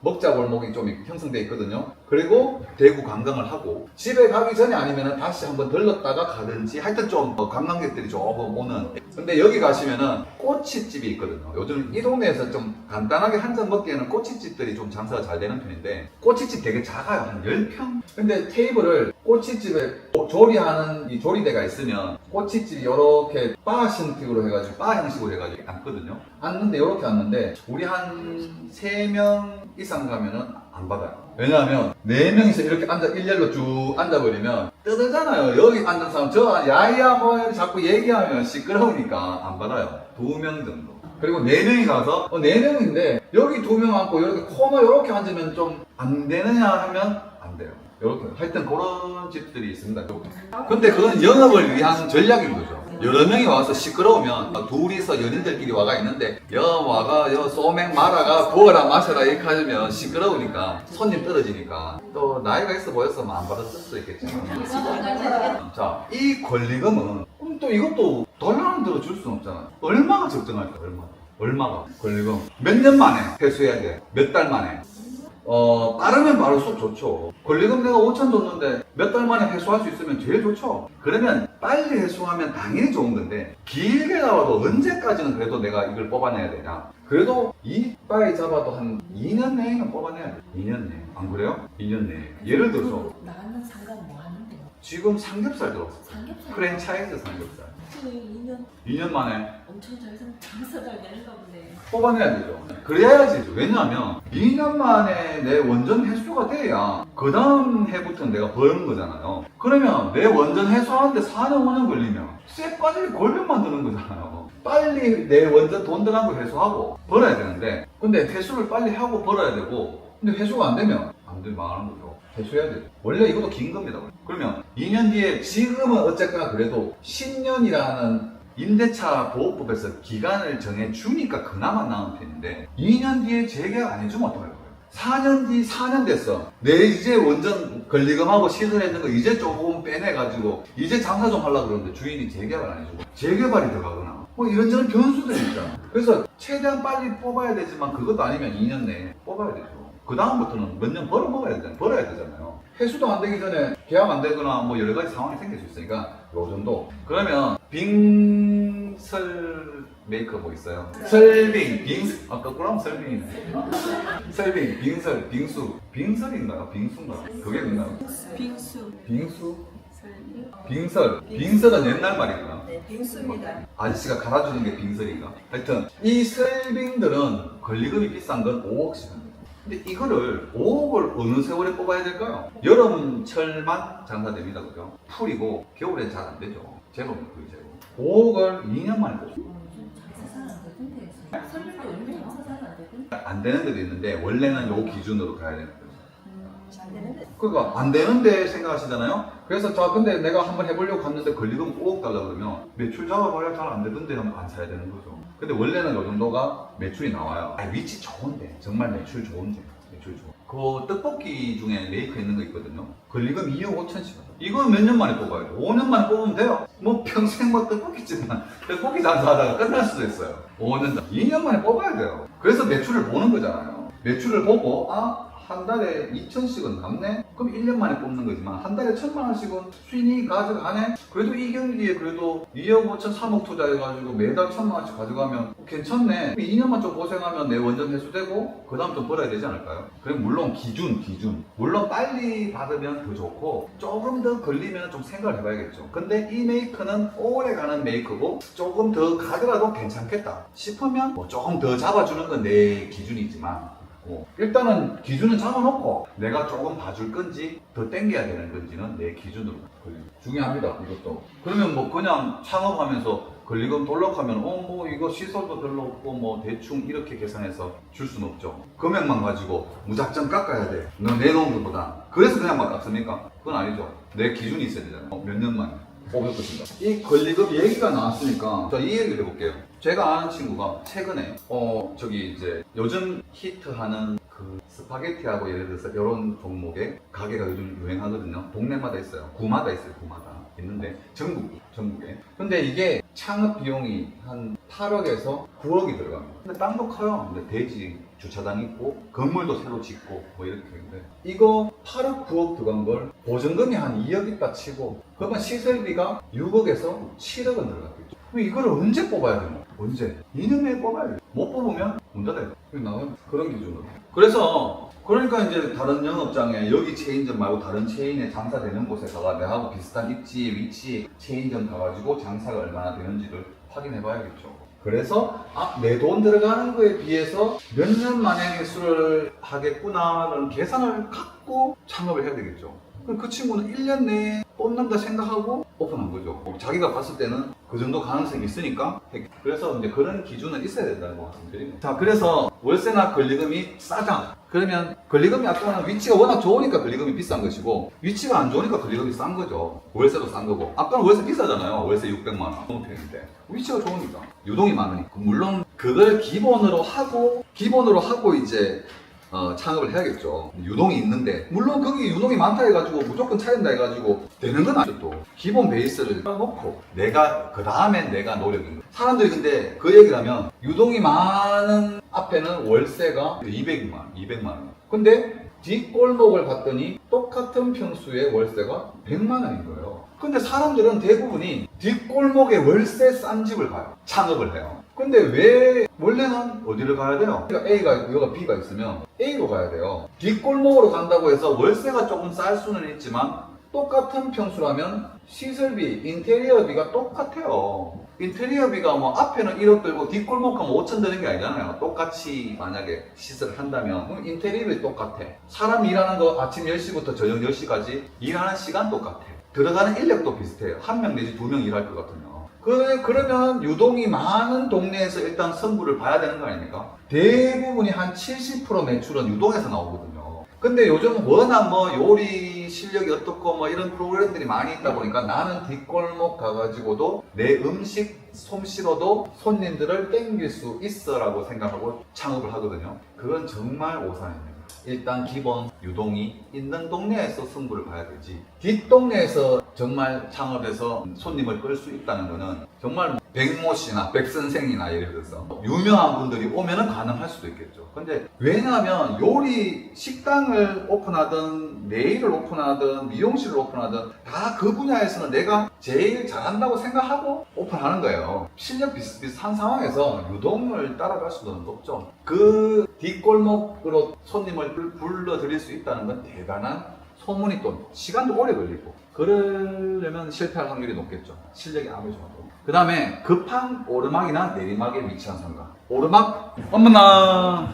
먹자 골목이 좀 형성되어 있거든요. 그리고 대구 관광을 하고 집에 가기 전에 아니면 다시 한번 들렀다가 가든지 하여튼 좀 관광객들이 조금 오는. 근데 여기 가시면은 꼬치집이 있거든요. 요즘 이 동네에서 좀 간단하게 한 잔 먹기에는 꼬치집들이 좀 장사가 잘 되는 편인데 꼬치집 되게 작아요. 한 10평? 근데 테이블을 꼬치집에 조리하는 이 조리대가 있으면 꼬치집이 이렇게 바 형식으로 해가지고 바 형식으로 해가지고 앉거든요. 앉는데 이렇게 앉는데 우리 한 3명 이상 가면은 안 받아요. 왜냐하면 4명이서 이렇게 앉아 일렬로 쭉 앉아버리면 뜯으잖아요. 여기 앉은 사람 저 야야 뭐 자꾸 얘기하면 시끄러우니까 안 받아요. 2명 정도. 그리고 4명이 가서 4명인데 여기 2명 앉고 이렇게 코너 이렇게 앉으면 좀 안 되느냐 하면 안 돼요. 이렇게 하여튼 그런 집들이 있습니다. 근데 그건 영업을 위한 전략인 거죠. 여러 명이 와서 시끄러우면 둘이서 연인들끼리 와가 있는데 와가 소맥 말아가 부어라 마셔라 이렇게 하면 시끄러우니까 손님 떨어지니까 또 나이가 있어 보였으면 안 받았을 수도 있겠죠. 자, 이 권리금은 그럼 또 이것도 dollar은 들어줄 수는 없잖아요. 얼마가 적정할까? 얼마가 권리금 몇 년 만에 회수해야 돼? 몇 달 만에? 빠르면 바로수록 좋죠. 권리금 내가 5천 줬는데 몇 달 만에 회수할 수 있으면 제일 좋죠. 그러면 빨리 회수하면 당연히 좋은 건데 길게 나와도 언제까지는 그래도 내가 이걸 뽑아내야 되냐. 그래도 이빨 잡아도 한 2년 내에는 뽑아내야 돼. 2년 내에. 안 그래요? 2년 내에. 예를 들어서 나가는 상가는 뭐 하는데요? 지금 삼겹살 들어왔어. 삼겹살? 프랜차이즈 삼겹살. 2년 2년 만에 엄청 잘 장사 잘 되는가 보네. 뽑아내야 되죠. 그래야지. 왜냐하면 2년 만에 내 원전 회수가 돼야 그 다음 해부터는 내가 버는 거잖아요. 그러면 내 원전 회수하는데 4년 5년 걸리면 쇠 빠지게 골병 만드는 거잖아요. 빨리 내 원전 돈 들어간 거 회수하고 벌어야 되는데 근데 회수를 빨리 하고 벌어야 되고 근데 회수가 안 되면 안 되면 망하는 거죠. 회수해야 되죠. 원래 이것도 긴 겁니다. 그러면 2년 뒤에 지금은 어쨌거나 그래도 10년이라는 임대차 보호법에서 기간을 정해주니까 그나마 나은 편인데 2년 뒤에 재계약 안 해주면 어떡할 거예요? 4년 뒤 4년 됐어. 내 이제 원전 권리금하고 시설했는 거 이제 조금 빼내가지고 이제 장사 좀 하려고 그러는데 주인이 재계약을 안 해주고 재개발이 들어가거나 뭐 이런저런 변수들이 있잖아. 그래서 최대한 빨리 뽑아야 되지만 그것도 아니면 2년 내에 뽑아야 되죠. 그 다음부터는 몇 년 벌어야 되잖아요. 회수도 안 되기 전에 계약 안 되거나 뭐 여러 가지 상황이 생길 수 있으니까 요 정도. 그러면 빙설 메이커 뭐 있어요? 설빙, 거꾸로 하면 설빙이네. 설빙, 빙설, 빙수. 빙설인가요? 빙수인가요? 그게 뭔가요? 빙수. 빙수? 설비. 빙설. 빙설은 옛날 말인가? 네, 빙수입니다. 아저씨가 갈아주는 게 빙설인가? 하여튼 이 설빙들은 권리금이 비싼 건 5억씩 합니다. 근데 이거를 5억을 어느 세월에 뽑아야 될까요? 여름철만 장사됩니다. 그죠? 풀이고 겨울엔 잘 안 되죠. 제법은 그게 제법. 5억을 2년 만에 뽑죠. 요즘 장사 잘 안 되던데. 설비도 요즘 장사 잘 안 되던데. 안 되는 데도 있는데 원래는 요 기준으로 가야 되는 거죠. 안 되는데. 그러니까 안 되는데 생각하시잖아요. 그래서 자 근데 내가 한번 해보려고 갔는데 권리금 5억 달라 그러면 매출 잡아봐야 잘 안 되던데 하면 안 사야 되는 거죠. 근데 원래는 요 정도가 매출이 나와요. 위치 좋은데 정말 매출 좋은데 매출 좋아. 그 떡볶이 중에 메이커 있는 거 있거든요. 권리금 2억 5천씩. 이거 몇 년 만에 뽑아야 돼? 5년 만에 뽑으면 돼요. 뭐 평생 뭐 떡볶이집만 떡볶이 장사하다가 끝날 수도 있어요. 5년 전 2년 만에 뽑아야 돼요. 그래서 매출을 보는 거잖아요. 매출을 보고 한 달에 2천씩은 남네? 그럼 1년 만에 뽑는 거지만 한 달에 1,000만 원씩은 수익이 가져가네? 그래도 이 경기에 그래도 2억 5천 3억 투자해가지고 매달 1,000만 원씩 가져가면 괜찮네. 2년만 좀 고생하면 내 원전 회수되고 그 다음 좀 벌어야 되지 않을까요? 그럼 물론 기준 물론 빨리 받으면 더 좋고 조금 더 걸리면 좀 생각을 해봐야겠죠. 근데 이 메이커는 오래 가는 메이커고 조금 더 가더라도 괜찮겠다 싶으면 뭐 조금 더 잡아주는 건 내 기준이지만 일단은 기준은 잡아놓고 내가 조금 봐줄 건지 더 땡겨야 되는 건지는 내 기준으로 중요합니다. 이것도. 그러면 뭐 그냥 창업하면서 권리금 돌락하면 뭐 이거 시설도 별로 없고 뭐 대충 이렇게 계산해서 줄 수는 없죠. 금액만 가지고 무작정 깎아야 돼. 너 내놓은 것보다. 그래서 그냥 막 깎습니까? 그건 아니죠. 내 기준이 있어야 되잖아요. 몇 년 만에 뽑을 것인가. 이 권리금 얘기가 나왔으니까 자, 이 얘기를 해볼게요. 제가 아는 친구가 최근에 저기 이제 요즘 히트하는 그 스파게티하고 예를 들어서 이런 종목의 가게가 요즘 유행하거든요. 동네마다 있어요. 구마다 있어요. 구마다 있는데 전국에. 근데 이게 창업 비용이 한 8억에서 9억이 들어갑니다. 근데 땅도 커요. 근데 대지 주차장 있고 건물도 새로 짓고 뭐 이렇게 했는데 이거 8억 9억 들어간 걸 보증금이 한 2억 있다 치고 그러면 시설비가 6억에서 7억은 들어갔겠죠. 그럼 이걸 언제 뽑아야 되나? 언제? 2년 내에 뽑아야 돼. 못 뽑으면 문 닫아요. 나는 그런 기준으로. 그래서 그러니까 이제 다른 영업장에 여기 체인점 말고 다른 체인에 장사되는 곳에 가가 내하고 비슷한 입지, 위치 체인점 가가지고 장사가 얼마나 되는지를 확인해 봐야겠죠. 그래서 내 돈 들어가는 거에 비해서 몇 년 만에 회수를 하겠구나라는 계산을 갖고 창업을 해야 되겠죠. 그럼 그 친구는 1년 내에 뽑는다 생각하고 오픈한 거죠. 자기가 봤을 때는 그 정도 가능성이 있으니까 그래서 이제 그런 기준은 있어야 된다는 거 말씀드립니다. 자, 그래서 월세나 권리금이 싸다. 그러면 권리금이 아까는 위치가 워낙 좋으니까 권리금이 비싼 것이고 위치가 안 좋으니까 권리금이 싼 거죠. 월세도 싼 거고 아까는 월세 비싸잖아요. 월세 600만 원 평인데 위치가 좋으니까 유동이 많으니까 물론 그걸 기본으로 하고 이제 창업을 해야겠죠. 유동이 있는데 물론 거기 유동이 많다 해가지고 무조건 차린다 해가지고 되는 건 아니죠. 또 기본 베이스를 놓고 내가 그 다음엔 내가 노력인 거예요. 사람들이 근데 그 얘기를 하면 유동이 많은 앞에는 월세가 200만 원. 근데 뒷골목을 봤더니 똑같은 평수의 월세가 100만 원인 거예요. 근데 사람들은 대부분이 뒷골목에 월세 싼 집을 가요. 창업을 해요. 근데 왜 원래는 어디를 가야 돼요? A가 있고 여기가 B가 있으면 A로 가야 돼요. 뒷골목으로 간다고 해서 월세가 조금 쌀 수는 있지만 똑같은 평수라면 시설비, 인테리어비가 똑같아요. 인테리어비가 뭐 앞에는 1억 들고 뒷골목 가면 5천 드는 게 아니잖아요. 똑같이 만약에 시설을 한다면 그럼 인테리어비 똑같아. 사람 일하는 거 아침 10시부터 저녁 10시까지 일하는 시간 똑같아. 들어가는 인력도 비슷해요. 한 명 내지 2명 일할 것 같으면. 그러면 유동이 많은 동네에서 일단 승부를 봐야 되는 거 아닙니까? 대부분이 한 70% 매출은 유동에서 나오거든요. 근데 요즘 워낙 뭐 요리 실력이 어떻고 뭐 이런 프로그램들이 많이 있다 보니까 나는 뒷골목 가가지고도 내 음식 솜씨로도 손님들을 땡길 수 있어 라고 생각하고 창업을 하거든요. 그건 정말 오산입니다. 일단 기본 유동이 있는 동네에서 승부를 봐야 되지 뒷동네에서 정말 창업해서 손님을 끌 수 있다는 거는 정말 백모 씨나 백 선생이나 예를 들어서 유명한 분들이 오면은 가능할 수도 있겠죠. 근데 왜냐하면 요리 식당을 오픈하든 네일을 오픈하든 미용실을 오픈하든 다 그 분야에서는 내가 제일 잘한다고 생각하고 오픈하는 거예요. 실력 비슷비슷한 상황에서 유동을 따라갈 수는 없죠. 그 뒷골목으로 손님을 불러들일 수 있다는 건 대단한 소문이 또 시간도 오래 걸리고 그러려면 실패할 확률이 높겠죠. 실력이 아무리 좋아도. 그 다음에 급한 오르막이나 내리막에 위치한 상가. 오르막? 어머나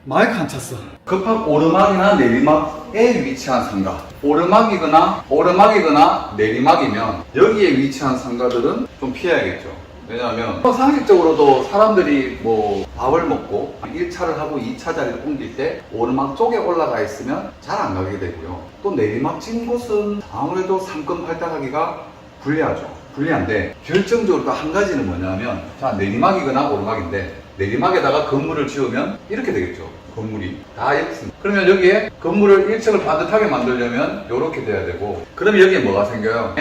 마이크 안 찼어. 급한 오르막이나 내리막에 위치한 상가. 오르막이거나 내리막이면 여기에 위치한 상가들은 좀 피해야겠죠. 왜냐하면 상식적으로도 사람들이 뭐 밥을 먹고 1차를 하고 2차 자리를 옮길 때 오르막 쪽에 올라가 있으면 잘 안 가게 되고요. 또 내리막 친 곳은 아무래도 상권 발달하기가 불리한데 결정적으로 또 한 가지는 뭐냐면 자 내리막이거나 오르막인데 내리막에다가 건물을 지으면 이렇게 되겠죠. 건물이 다 이렇게 있습니다. 그러면 여기에 건물을 1층을 반듯하게 만들려면 이렇게 돼야 되고, 그러면 여기에 뭐가 생겨요?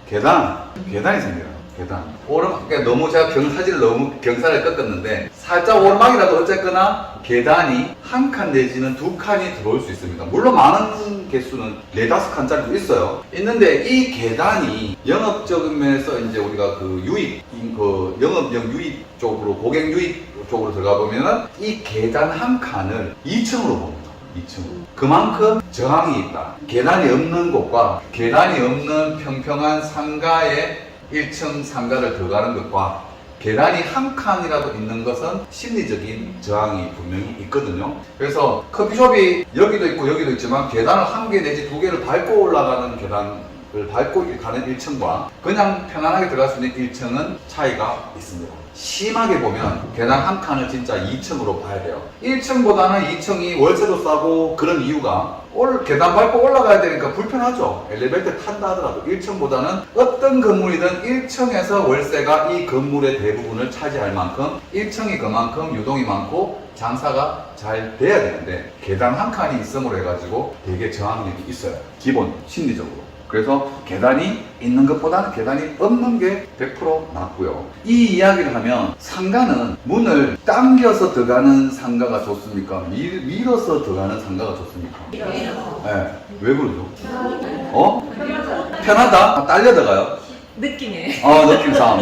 계단이 생겨요. 계단. 오르막, 그러니까 너무 제가 사진을 너무 경사를 꺾었는데, 살짝 오르막이라도 어쨌거나 계단이 한 칸 내지는 두 칸이 들어올 수 있습니다. 물론 많은 개수는 4, 5칸짜리도 있어요. 있는데 이 계단이 영업적인 면에서 이제 우리가 그 유입, 그 영업용 유입 쪽으로, 고객 유입 쪽으로 들어가 보면은 이 계단 한 칸을 2층으로 봅니다. 2층. 그만큼 저항이 있다. 계단이 없는 곳과 계단이 없는 평평한 상가에 1층 상가를 들어가는 것과 계단이 한 칸이라도 있는 것은 심리적인 저항이 분명히 있거든요. 그래서 커피숍이 여기도 있고 여기도 있지만 계단을 1개 내지 2개를 밟고 올라가는 계단을 밟고 가는 1층과 그냥 편안하게 들어갈 수 있는 1층은 차이가 있습니다. 심하게 보면 계단 한 칸을 진짜 2층으로 봐야 돼요. 1층보다는 2층이 월세도 싸고 그런 이유가 계단 밟고 올라가야 되니까 불편하죠. 엘리베이터 탄다 하더라도 1층보다는 어떤 건물이든 1층에서 월세가 이 건물의 대부분을 차지할 만큼 1층이 그만큼 유동이 많고 장사가 잘 돼야 되는데 계단 한 칸이 있음으로 해가지고 되게 저항력이 있어요. 기본 심리적으로. 그래서 계단이 있는 것보다는 계단이 없는 게 100% 낫고요. 이 이야기를 하면 상가는 문을 당겨서 들어가는 상가가 좋습니까? 밀어서 들어가는 상가가 좋습니까? 네. 왜 그러죠? 편하다? 딸려 들어가요? 느낌에.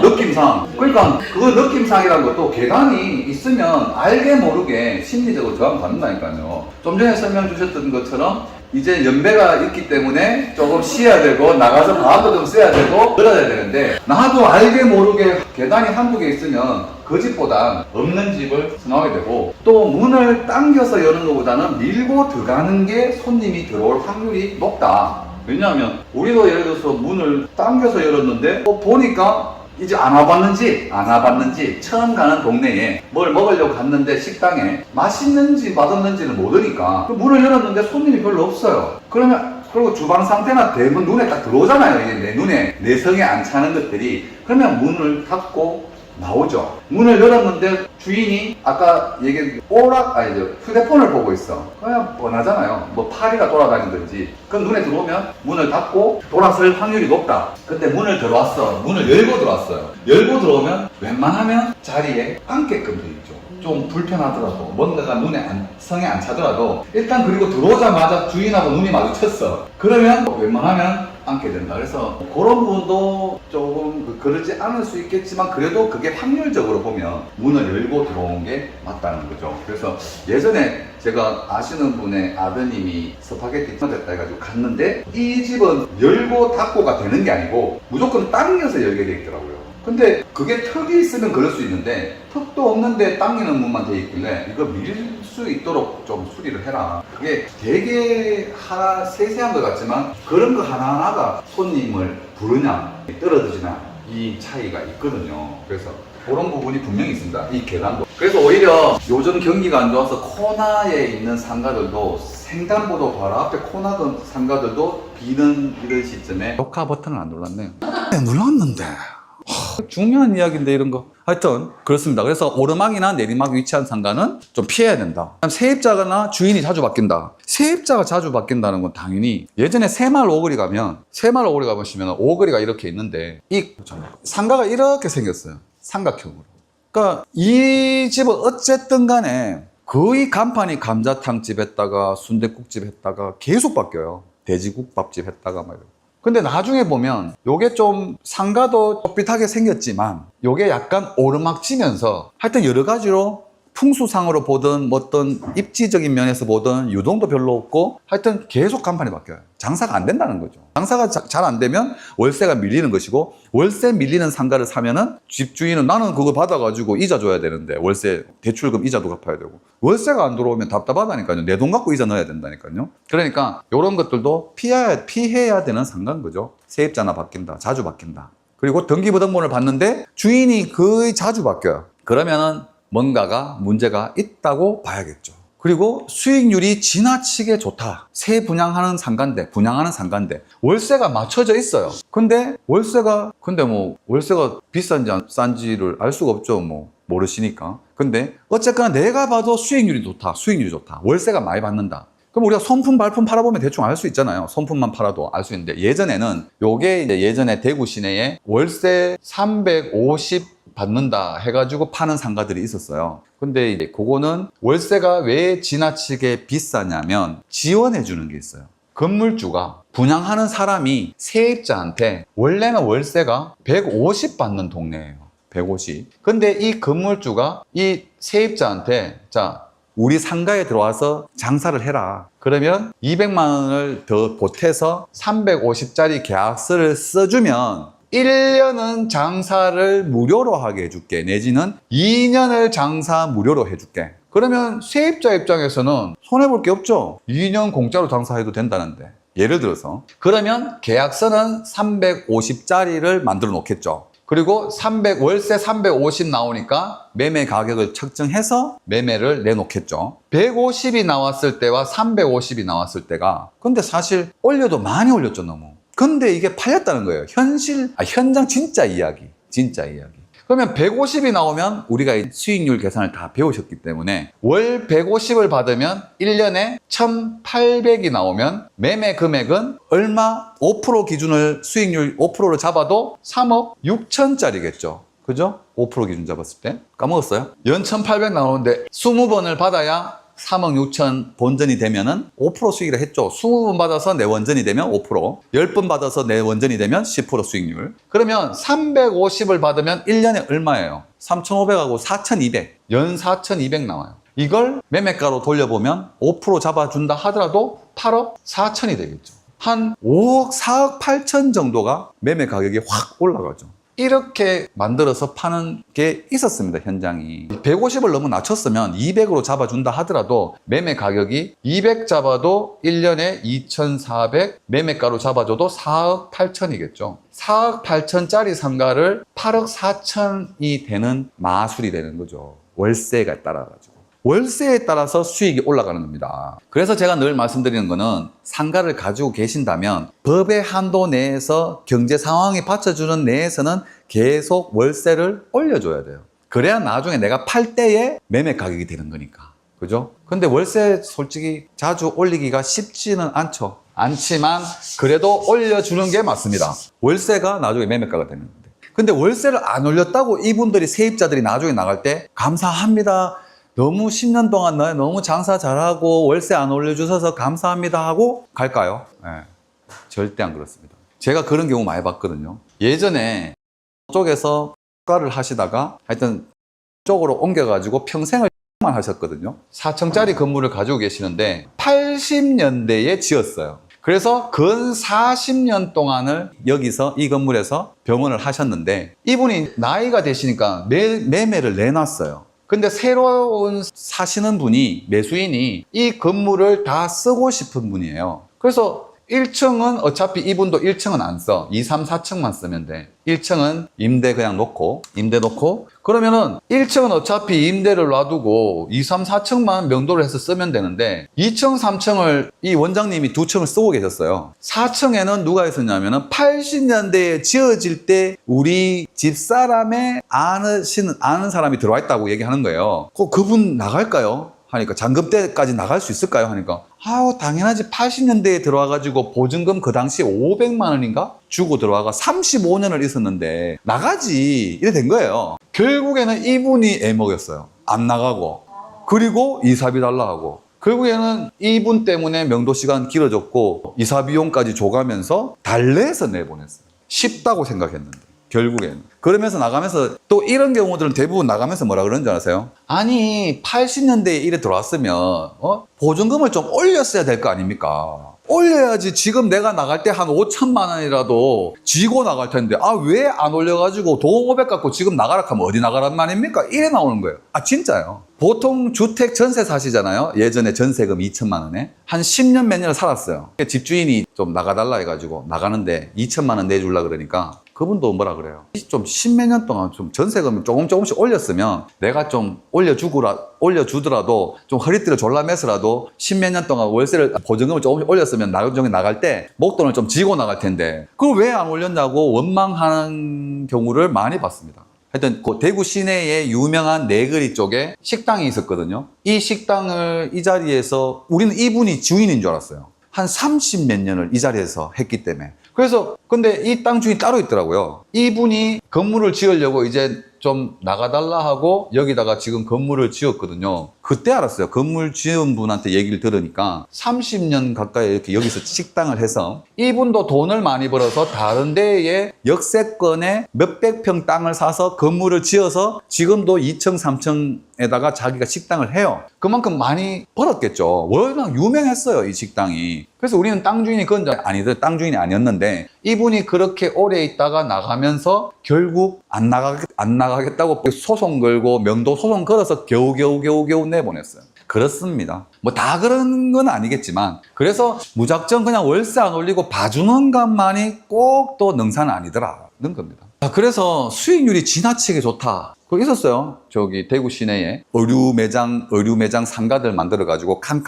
느낌상. 그러니까 그 느낌상이라는 것도 계단이 있으면 알게 모르게 심리적으로 저항받는다니까요. 좀 전에 설명 주셨던 것처럼 이제 연배가 있기 때문에 조금 쉬어야 되고 나가서 방학도 좀 써야 되고 그래야 되는데, 나도 알게 모르게 계단이 한두 개 있으면 그 집보다 없는 집을 선호하게 되고, 또 문을 당겨서 여는 것보다는 밀고 들어가는 게 손님이 들어올 확률이 높다. 왜냐하면 우리도 예를 들어서 문을 당겨서 열었는데 보니까 이제 안 와봤는지 처음 가는 동네에 뭘 먹으려고 갔는데 식당에 맛있는지 맛없는지를 모르니까 그 문을 열었는데 손님이 별로 없어요. 그리고 주방 상태나 대부분 눈에 딱 들어오잖아요. 이게 내 눈에 내성에 안 차는 것들이. 그러면 문을 닫고 나오죠. 문을 열었는데 주인이 아까 얘기한 휴대폰을 보고 있어. 그냥 뻔하잖아요. 뭐 파리가 돌아다니든지. 그럼 눈에 들어오면 문을 닫고 돌아설 확률이 높다. 근데 문을 들어왔어. 문을 열고 들어왔어요. 열고 들어오면 웬만하면 자리에 앉게끔 돼 있죠. 좀 불편하더라도 뭔가가 성에 안 차더라도 일단, 그리고 들어오자마자 주인하고 눈이 마주쳤어. 그러면 웬만하면 앉게 된다. 그래서 그런 부분도 조금 그러지 않을 수 있겠지만 그래도 그게 확률적으로 보면 문을 열고 들어온 게 맞다는 거죠. 그래서 예전에 제가 아시는 분의 아드님이 스파게티 됐다 해가지고 갔는데 이 집은 열고 닫고가 되는 게 아니고 무조건 당겨서 열게 돼 있더라고요. 근데 그게 턱이 있으면 그럴 수 있는데 턱도 없는데 당기는 문만 돼 있길래 이거 밀 수 있도록 좀 수리를 해라. 그게 되게 세세한 것 같지만 그런 거 하나하나가 손님을 부르냐 떨어지냐 이 차이가 있거든요. 그래서 그런 부분이 분명히 있습니다. 이 계단도. 그래서 오히려 요즘 경기가 안 좋아서 코너에 있는 상가들도 횡단보도 바로 앞에 코너 상가들도 비는 이런 시점에 녹화 버튼을 안 눌렀네요. 눌렀는데 중요한 이야기인데 이런 거. 하여튼 그렇습니다. 그래서 오르막이나 내리막 위치한 상가는 좀 피해야 된다. 세입자나 주인이 자주 바뀐다. 세입자가 자주 바뀐다는 건 당연히 예전에 새마을 오거리 가면 보시면 오거리가 이렇게 있는데 이 상가가 이렇게 생겼어요. 삼각형으로. 그러니까 이 집은 어쨌든 간에 거의 간판이 감자탕집 했다가 순댓국집 했다가 계속 바뀌어요. 돼지국밥집 했다가 막 이러고. 근데 나중에 보면 요게 좀 상가도 밋밋하게 생겼지만 요게 약간 오르막지면서 하여튼 여러 가지로 풍수상으로 보든 어떤 입지적인 면에서 보든 유동도 별로 없고 하여튼 계속 간판이 바뀌어요. 장사가 안 된다는 거죠. 장사가 잘 안 되면 월세가 밀리는 것이고, 월세 밀리는 상가를 사면은 집주인은 나는 그거 받아가지고 이자 줘야 되는데 월세 대출금 이자도 갚아야 되고, 월세가 안 들어오면 답답하다니까요. 내 돈 갖고 이자 넣어야 된다니까요. 그러니까 이런 것들도 피해야 되는 상가인 거죠. 세입자나 바뀐다, 자주 바뀐다. 그리고 등기부등본을 받는데 주인이 거의 자주 바뀌어요. 그러면은 뭔가가 문제가 있다고 봐야겠죠. 그리고 수익률이 지나치게 좋다. 새 분양하는 상가인데 월세가 맞춰져 있어요. 근데 월세가 비싼지 싼지를 알 수가 없죠. 모르시니까. 근데 어쨌거나 내가 봐도 수익률이 좋다. 월세가 많이 받는다. 그럼 우리가 손품 발품 팔아보면 대충 알 수 있잖아요. 손품만 팔아도 알 수 있는데 예전에는 요게 이제 예전에 대구 시내에 월세 350 받는다 해가지고 파는 상가들이 있었어요. 근데 이제 그거는 월세가 왜 지나치게 비싸냐면 지원해 주는 게 있어요. 건물주가 분양하는 사람이 세입자한테 원래는 월세가 150 받는 동네예요. 150. 근데 이 건물주가 이 세입자한테 자 우리 상가에 들어와서 장사를 해라. 그러면 200만 원을 더 보태서 350짜리 계약서를 써주면 1년은 장사를 무료로 하게 해줄게. 내지는 2년을 장사 무료로 해줄게. 그러면 세입자 입장에서는 손해볼 게 없죠. 2년 공짜로 장사해도 된다는데. 예를 들어서 그러면 계약서는 350짜리를 만들어 놓겠죠. 그리고 월세 350 나오니까 매매 가격을 측정해서 매매를 내놓겠죠. 150이 나왔을 때와 350이 나왔을 때가 근데 사실 올려도 많이 올렸죠. 너무. 근데 이게 팔렸다는 거예요. 현장 진짜 이야기. 그러면 150이 나오면 우리가 수익률 계산을 다 배우셨기 때문에 월 150을 받으면 1년에 1800이 나오면 매매 금액은 얼마? 5% 기준을 수익률 5%를 잡아도 3억 6천짜리겠죠. 그죠? 5% 기준 잡았을 때. 까먹었어요? 연 1800 나오는데 20번을 받아야 3억 6천 본전이 되면은 5% 수익이라 했죠. 20번 받아서 내 원전이 되면 5%, 10번 받아서 내 원전이 되면 10% 수익률. 그러면 350을 받으면 1년에 얼마예요? 3,500하고 4,200. 연 4,200 나와요. 이걸 매매가로 돌려보면 5% 잡아준다 하더라도 8억 4천이 되겠죠. 한 5억, 4억 8천 정도가 매매 가격이 확 올라가죠. 이렇게 만들어서 파는 게 있었습니다. 현장이 150을 너무 낮췄으면 200으로 잡아준다 하더라도 매매 가격이 200 잡아도 1년에 2,400, 매매가로 잡아줘도 4억 8천이겠죠. 4억 8천짜리 상가를 8억 4천이 되는 마술이 되는 거죠. 월세가 따라가지고. 월세에 따라서 수익이 올라가는 겁니다. 그래서 제가 늘 말씀드리는 거는 상가를 가지고 계신다면 법의 한도 내에서 경제 상황이 받쳐주는 내에서는 계속 월세를 올려줘야 돼요. 그래야 나중에 내가 팔 때에 매매 가격이 되는 거니까. 그죠? 근데 월세 솔직히 자주 올리기가 쉽지는 않지만 그래도 올려주는 게 맞습니다. 월세가 나중에 매매가가 되는 건데. 근데 월세를 안 올렸다고 이분들이 세입자들이 나중에 나갈 때 감사합니다. 너무 10년 동안 너무 장사 잘하고 월세 안 올려주셔서 감사합니다 하고 갈까요? 네, 절대 안 그렇습니다. 제가 그런 경우 많이 봤거든요. 예전에 쪽에서 과를 하시다가 하여튼 쪽으로 옮겨가지고 평생을 만 하셨거든요. 4층짜리 건물을 가지고 계시는데 80년대에 지었어요. 그래서 근 40년 동안을 여기서 이 건물에서 병원을 하셨는데 이분이 나이가 되시니까 매매를 내놨어요. 근데 새로운 사시는 분이, 매수인이 이 건물을 다 쓰고 싶은 분이에요. 그래서 1층은 어차피 이분도 1층은 안 써. 2, 3, 4층만 쓰면 돼. 1층은 임대 그냥 놓고, 그러면은 1층은 어차피 임대를 놔두고 2, 3, 4층만 명도를 해서 쓰면 되는데 2층, 3층을 이 원장님이 2층을 쓰고 계셨어요. 4층에는 누가 있었냐면은 80년대에 지어질 때 우리 집사람의 아는 사람이 들어와 있다고 얘기하는 거예요. 그분 나갈까요? 하니까 잔금 때까지 나갈 수 있을까요? 하니까 당연하지. 80년대에 들어와가지고 보증금 그 당시 500만 원인가? 주고 들어와가 35년을 있었는데 나가지. 이래 된 거예요. 결국에는 이분이 애먹였어요. 안 나가고. 그리고 이사비 달라 하고. 결국에는 이분 때문에 명도 시간 길어졌고 이사 비용까지 줘가면서 달래서 내보냈어요. 쉽다고 생각했는데. 결국엔. 그러면서 나가면서 또 이런 경우들은 대부분 나가면서 뭐라 그러는 줄 아세요? 아니 80년대에 이래 들어왔으면 보증금을 좀 올렸어야 될 거 아닙니까? 올려야지. 지금 내가 나갈 때 한 5천만 원이라도 쥐고 나갈 텐데 왜 안 올려가지고 돈 500 갖고 지금 나가라 하면 어디 나가란 말입니까? 이래 나오는 거예요. 진짜요. 보통 주택 전세 사시잖아요. 예전에 전세금 2천만 원에 한 10년 몇 년을 살았어요. 집주인이 좀 나가달라 해가지고 나가는데 2천만 원 내주려고 그러니까 그분도 뭐라 그래요? 좀 십몇 년 동안 좀 전세금을 조금씩 올렸으면 내가 좀 올려주더라도 좀 허리띠를 졸라매서라도 십몇 년 동안 월세를 보증금을 조금씩 올렸으면 나중에 나갈 때 목돈을 좀 지고 나갈 텐데 그걸 왜 안 올렸냐고 원망하는 경우를 많이 봤습니다. 하여튼 그 대구 시내에 유명한 내거리 쪽에 식당이 있었거든요. 이 식당을 이 자리에서 우리는 이분이 주인인 줄 알았어요. 한 30 몇 년을 이 자리에서 했기 때문에. 그래서 근데 이 땅 주인이 따로 있더라고요. 이분이 건물을 지으려고 이제 좀 나가달라 하고 여기다가 지금 건물을 지었거든요. 그때 알았어요. 건물 지은 분한테 얘기를 들으니까 30년 가까이 이렇게 여기서 식당을 해서 이분도 돈을 많이 벌어서 다른 데에 역세권에 몇백 평 땅을 사서 건물을 지어서 지금도 2층, 3층에다가 자기가 식당을 해요. 그만큼 많이 벌었겠죠. 워낙 유명했어요, 이 식당이. 그래서 우리는 땅 주인이 땅 주인이 아니었는데 이분이 그렇게 오래 있다가 나가면서 결국 안 나가겠다고 소송 걸고 명도 소송 걸어서 겨우 내보냈어요. 그렇습니다. 뭐 다 그런 건 아니겠지만 그래서 무작정 그냥 월세 안 올리고 봐주는 것만이 꼭 또 능사는 아니더라는 겁니다. 그래서 수익률이 지나치게 좋다. 그거 있었어요. 저기 대구 시내에 의류 매장 상가들 만들어가지고 칸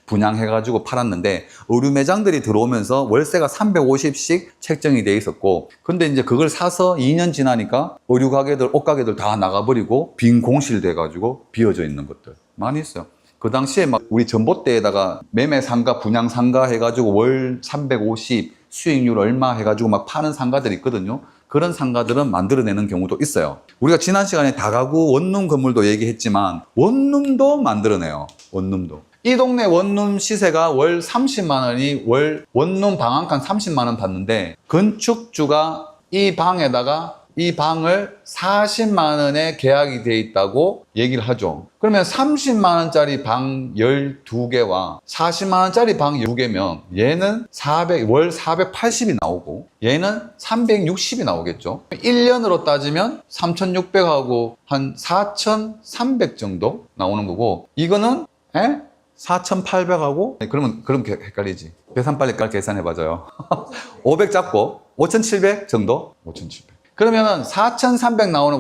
분양해가지고 팔았는데 의류 매장들이 들어오면서 월세가 350씩 책정이 돼 있었고 근데 이제 그걸 사서 2년 지나니까 의류 가게들, 옷 가게들 다 나가버리고 빈 공실 돼가지고 비어져 있는 것들 많이 있어요. 그 당시에 막 우리 전봇대에다가 매매 상가, 분양 상가 해가지고 월 350 수익률 얼마 해가지고 막 파는 상가들이 있거든요. 그런 상가들은 만들어내는 경우도 있어요. 우리가 지난 시간에 다가구 원룸 건물도 얘기했지만 원룸도 만들어내요. 원룸도. 이 동네 원룸 시세가 월 30만 원이 월 원룸 방 한 칸 30만 원 받는데 건축주가 이 방에다가 이 방을 40만 원에 계약이 돼 있다고 얘기를 하죠. 그러면 30만 원짜리 방 12개와 40만 원짜리 방 2개면 얘는 월 480이 나오고 얘는 360이 나오겠죠. 1년으로 따지면 3,600하고 한 4,300 정도 나오는 거고 이거는 4,800하고 그럼 헷갈리지. 계산 빨리 계산해봐줘요. 500 잡고 5,700 정도? 5,700. 그러면은 4,300 나오는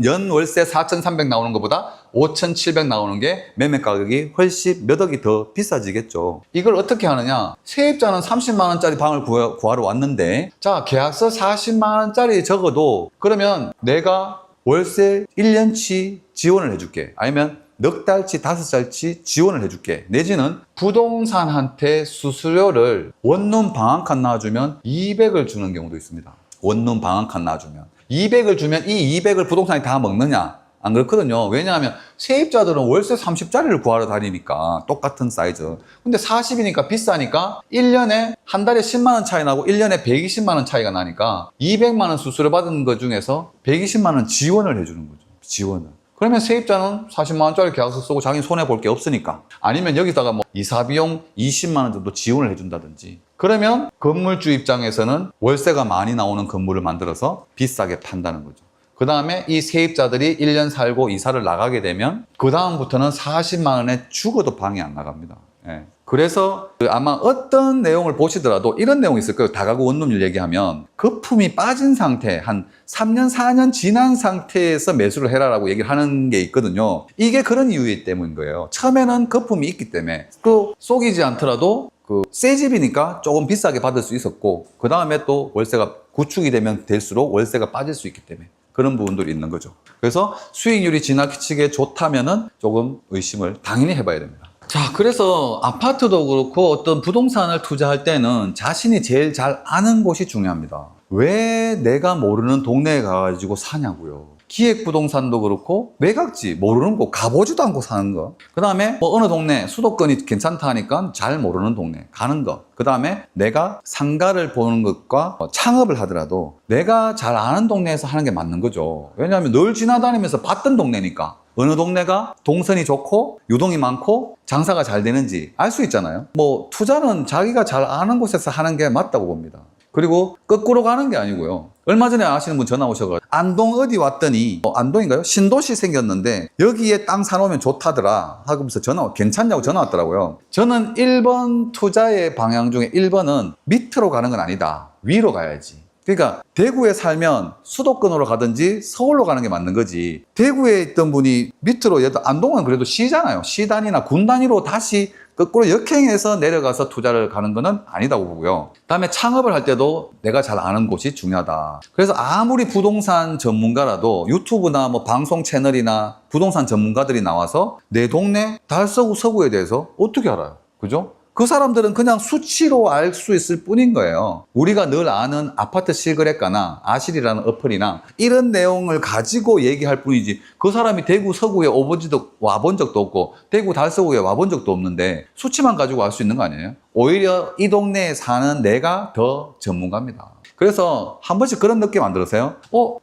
연 월세 4,300 나오는 것보다 5,700 나오는 게 매매 가격이 훨씬 몇 억이 더 비싸지겠죠. 이걸 어떻게 하느냐? 세입자는 30만 원짜리 방을 구하러 왔는데 자, 계약서 40만 원짜리 적어도 그러면 내가 월세 1년치 지원을 해줄게. 아니면 넉 달치, 5달치 지원을 해줄게. 내지는 부동산한테 수수료를 원룸 방 한 칸 놔주면 200을 주는 경우도 있습니다. 원룸 방 한 칸 놔주면 200을 주면 이 200을 부동산이 다 먹느냐? 안 그렇거든요. 왜냐하면 세입자들은 월세 30짜리를 구하러 다니니까 똑같은 사이즈. 근데 40이니까 비싸니까 1년에 한 달에 10만 원 차이 나고 1년에 120만 원 차이가 나니까 200만 원 수수료 받은 것 중에서 120만 원 지원을 해주는 거죠. 지원을. 그러면 세입자는 40만 원짜리 계약서 쓰고 자기는 손해볼 게 없으니까. 아니면 여기다가 뭐 이사 비용 20만 원 정도 지원을 해준다든지. 그러면 건물주 입장에서는 월세가 많이 나오는 건물을 만들어서 비싸게 판다는 거죠. 그 다음에 이 세입자들이 1년 살고 이사를 나가게 되면 그 다음부터는 40만 원에 죽어도 방이 안 나갑니다. 예. 그래서 아마 어떤 내용을 보시더라도 이런 내용이 있을 거예요. 다가구 원룸을 얘기하면 거품이 빠진 상태, 한 3년, 4년 지난 상태에서 매수를 해라라고 얘기를 하는 게 있거든요. 이게 그런 이유 때문인 거예요. 처음에는 거품이 있기 때문에 또 속이지 않더라도 새 집이니까 조금 비싸게 받을 수 있었고 그 다음에 또 월세가 구축이 되면 될수록 월세가 빠질 수 있기 때문에 그런 부분들이 있는 거죠. 그래서 수익률이 지나치게 좋다면은 조금 의심을 당연히 해봐야 됩니다. 자, 그래서 아파트도 그렇고 어떤 부동산을 투자할 때는 자신이 제일 잘 아는 곳이 중요합니다. 왜 내가 모르는 동네에 가가지고 사냐고요. 기획부동산도 그렇고 매각지 모르는 곳 가보지도 않고 사는 거. 그 다음에 뭐 어느 동네 수도권이 괜찮다 하니까 잘 모르는 동네 가는 거. 그 다음에 내가 상가를 보는 것과 창업을 하더라도 내가 잘 아는 동네에서 하는 게 맞는 거죠. 왜냐하면 늘 지나다니면서 봤던 동네니까. 어느 동네가 동선이 좋고 유동이 많고 장사가 잘 되는지 알 수 있잖아요. 뭐 투자는 자기가 잘 아는 곳에서 하는 게 맞다고 봅니다. 그리고 거꾸로 가는 게 아니고요. 얼마 전에 아시는 분 전화 오셔가지고 안동 어디 왔더니 안동인가요? 신도시 생겼는데 여기에 땅 사놓으면 좋다더라 하면서 괜찮냐고 전화 왔더라고요. 저는 1번 투자의 방향 중에 1번은 밑으로 가는 건 아니다. 위로 가야지. 그러니까 대구에 살면 수도권으로 가든지 서울로 가는 게 맞는 거지. 대구에 있던 분이 밑으로 안동은 그래도 시잖아요. 시 단위나 군 단위로 다시 거꾸로 역행해서 내려가서 투자를 가는 거는 아니다고 보고요. 그다음에 창업을 할 때도 내가 잘 아는 곳이 중요하다. 그래서 아무리 부동산 전문가라도 유튜브나 뭐 방송 채널이나 부동산 전문가들이 나와서 내 동네 달서구 서구에 대해서 어떻게 알아요? 그죠? 그 사람들은 그냥 수치로 알 수 있을 뿐인 거예요. 우리가 늘 아는 아파트 실거래가나 아실이라는 어플이나 이런 내용을 가지고 얘기할 뿐이지 그 사람이 대구 서구에 와본 적도 없고 대구 달서구에 와본 적도 없는데 수치만 가지고 알 수 있는 거 아니에요? 오히려 이 동네에 사는 내가 더 전문가입니다. 그래서 한 번씩 그런 느낌 안 들으세요?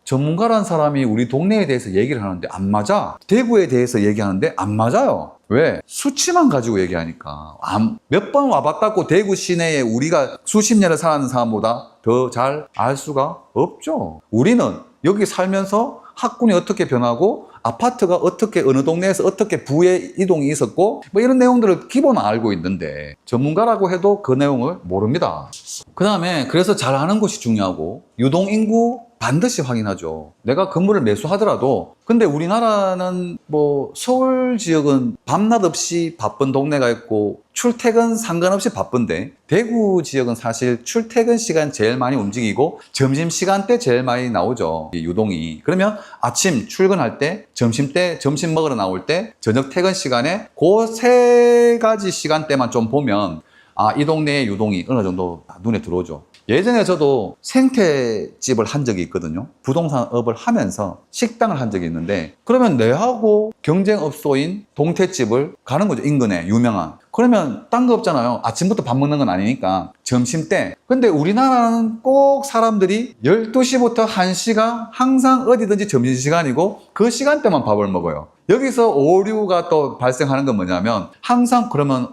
전문가란 사람이 우리 동네에 대해서 얘기를 하는데 안 맞아. 대구에 대해서 얘기하는데 안 맞아요. 왜? 수치만 가지고 얘기하니까. 몇 번 와봤다고 대구 시내에 우리가 수십 년을 살아는 사람보다 더 잘 알 수가 없죠. 우리는 여기 살면서 학군이 어떻게 변하고 아파트가 어떻게 어느 동네에서 어떻게 부의 이동이 있었고 뭐 이런 내용들을 기본 알고 있는데 전문가라고 해도 그 내용을 모릅니다. 그 다음에 그래서 잘 아는 것이 중요하고 유동인구 반드시 확인하죠. 내가 건물을 매수하더라도 근데 우리나라는 뭐 서울 지역은 밤낮 없이 바쁜 동네가 있고 출퇴근 상관없이 바쁜데 대구 지역은 사실 출퇴근 시간 제일 많이 움직이고 점심시간 때 제일 많이 나오죠. 이 유동이. 그러면 아침 출근할 때, 점심 때, 점심 먹으러 나올 때, 저녁 퇴근 시간에 그 세 가지 시간대만 좀 보면 이 동네의 유동이 어느 정도 눈에 들어오죠. 예전에 저도 생태집을 한 적이 있거든요. 부동산업을 하면서 식당을 한 적이 있는데 그러면 내하고 경쟁업소인 동태집을 가는 거죠. 인근에 유명한. 그러면 딴 거 없잖아요. 아침부터 밥 먹는 건 아니니까 점심 때. 근데 우리나라는 꼭 사람들이 12시부터 1시가 항상 어디든지 점심시간이고 그 시간대만 밥을 먹어요. 여기서 오류가 또 발생하는 건 뭐냐면 항상 그러면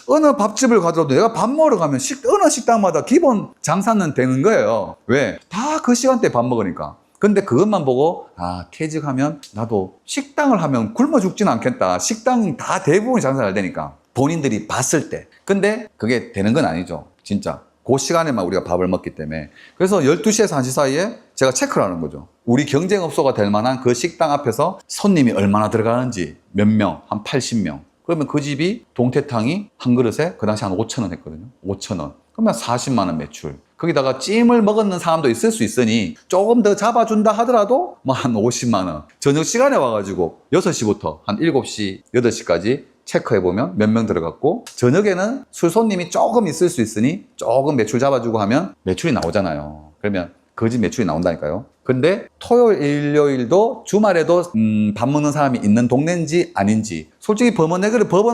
어느 밥집을 가더라도 내가 밥 먹으러 가면 어느 식당마다 기본 장사는 되는 거예요. 왜? 다 그 시간대에 밥 먹으니까. 근데 그것만 보고 퇴직하면 나도 식당을 하면 굶어 죽진 않겠다. 식당 다 대부분 장사 잘 되니까. 본인들이 봤을 때. 근데 그게 되는 건 아니죠. 진짜. 그 시간에만 우리가 밥을 먹기 때문에. 그래서 12시에서 1시 사이에 제가 체크를 하는 거죠. 우리 경쟁업소가 될 만한 그 식당 앞에서 손님이 얼마나 들어가는지 몇 명, 한 80명. 그러면 그 집이 동태탕이 한 그릇에 그 당시 한 5,000원 했거든요. 5,000원. 그러면 40만 원 매출. 거기다가 찜을 먹는 사람도 있을 수 있으니 조금 더 잡아준다 하더라도 뭐 한 50만 원. 저녁 시간에 와가지고 6시부터 한 7시, 8시까지 체크해보면 몇 명 들어갔고 저녁에는 술 손님이 조금 있을 수 있으니 조금 매출 잡아주고 하면 매출이 나오잖아요. 그러면 그 집 매출이 나온다니까요. 근데 토요일, 일요일도 주말에도 밥 먹는 사람이 있는 동네인지 아닌지 솔직히 법원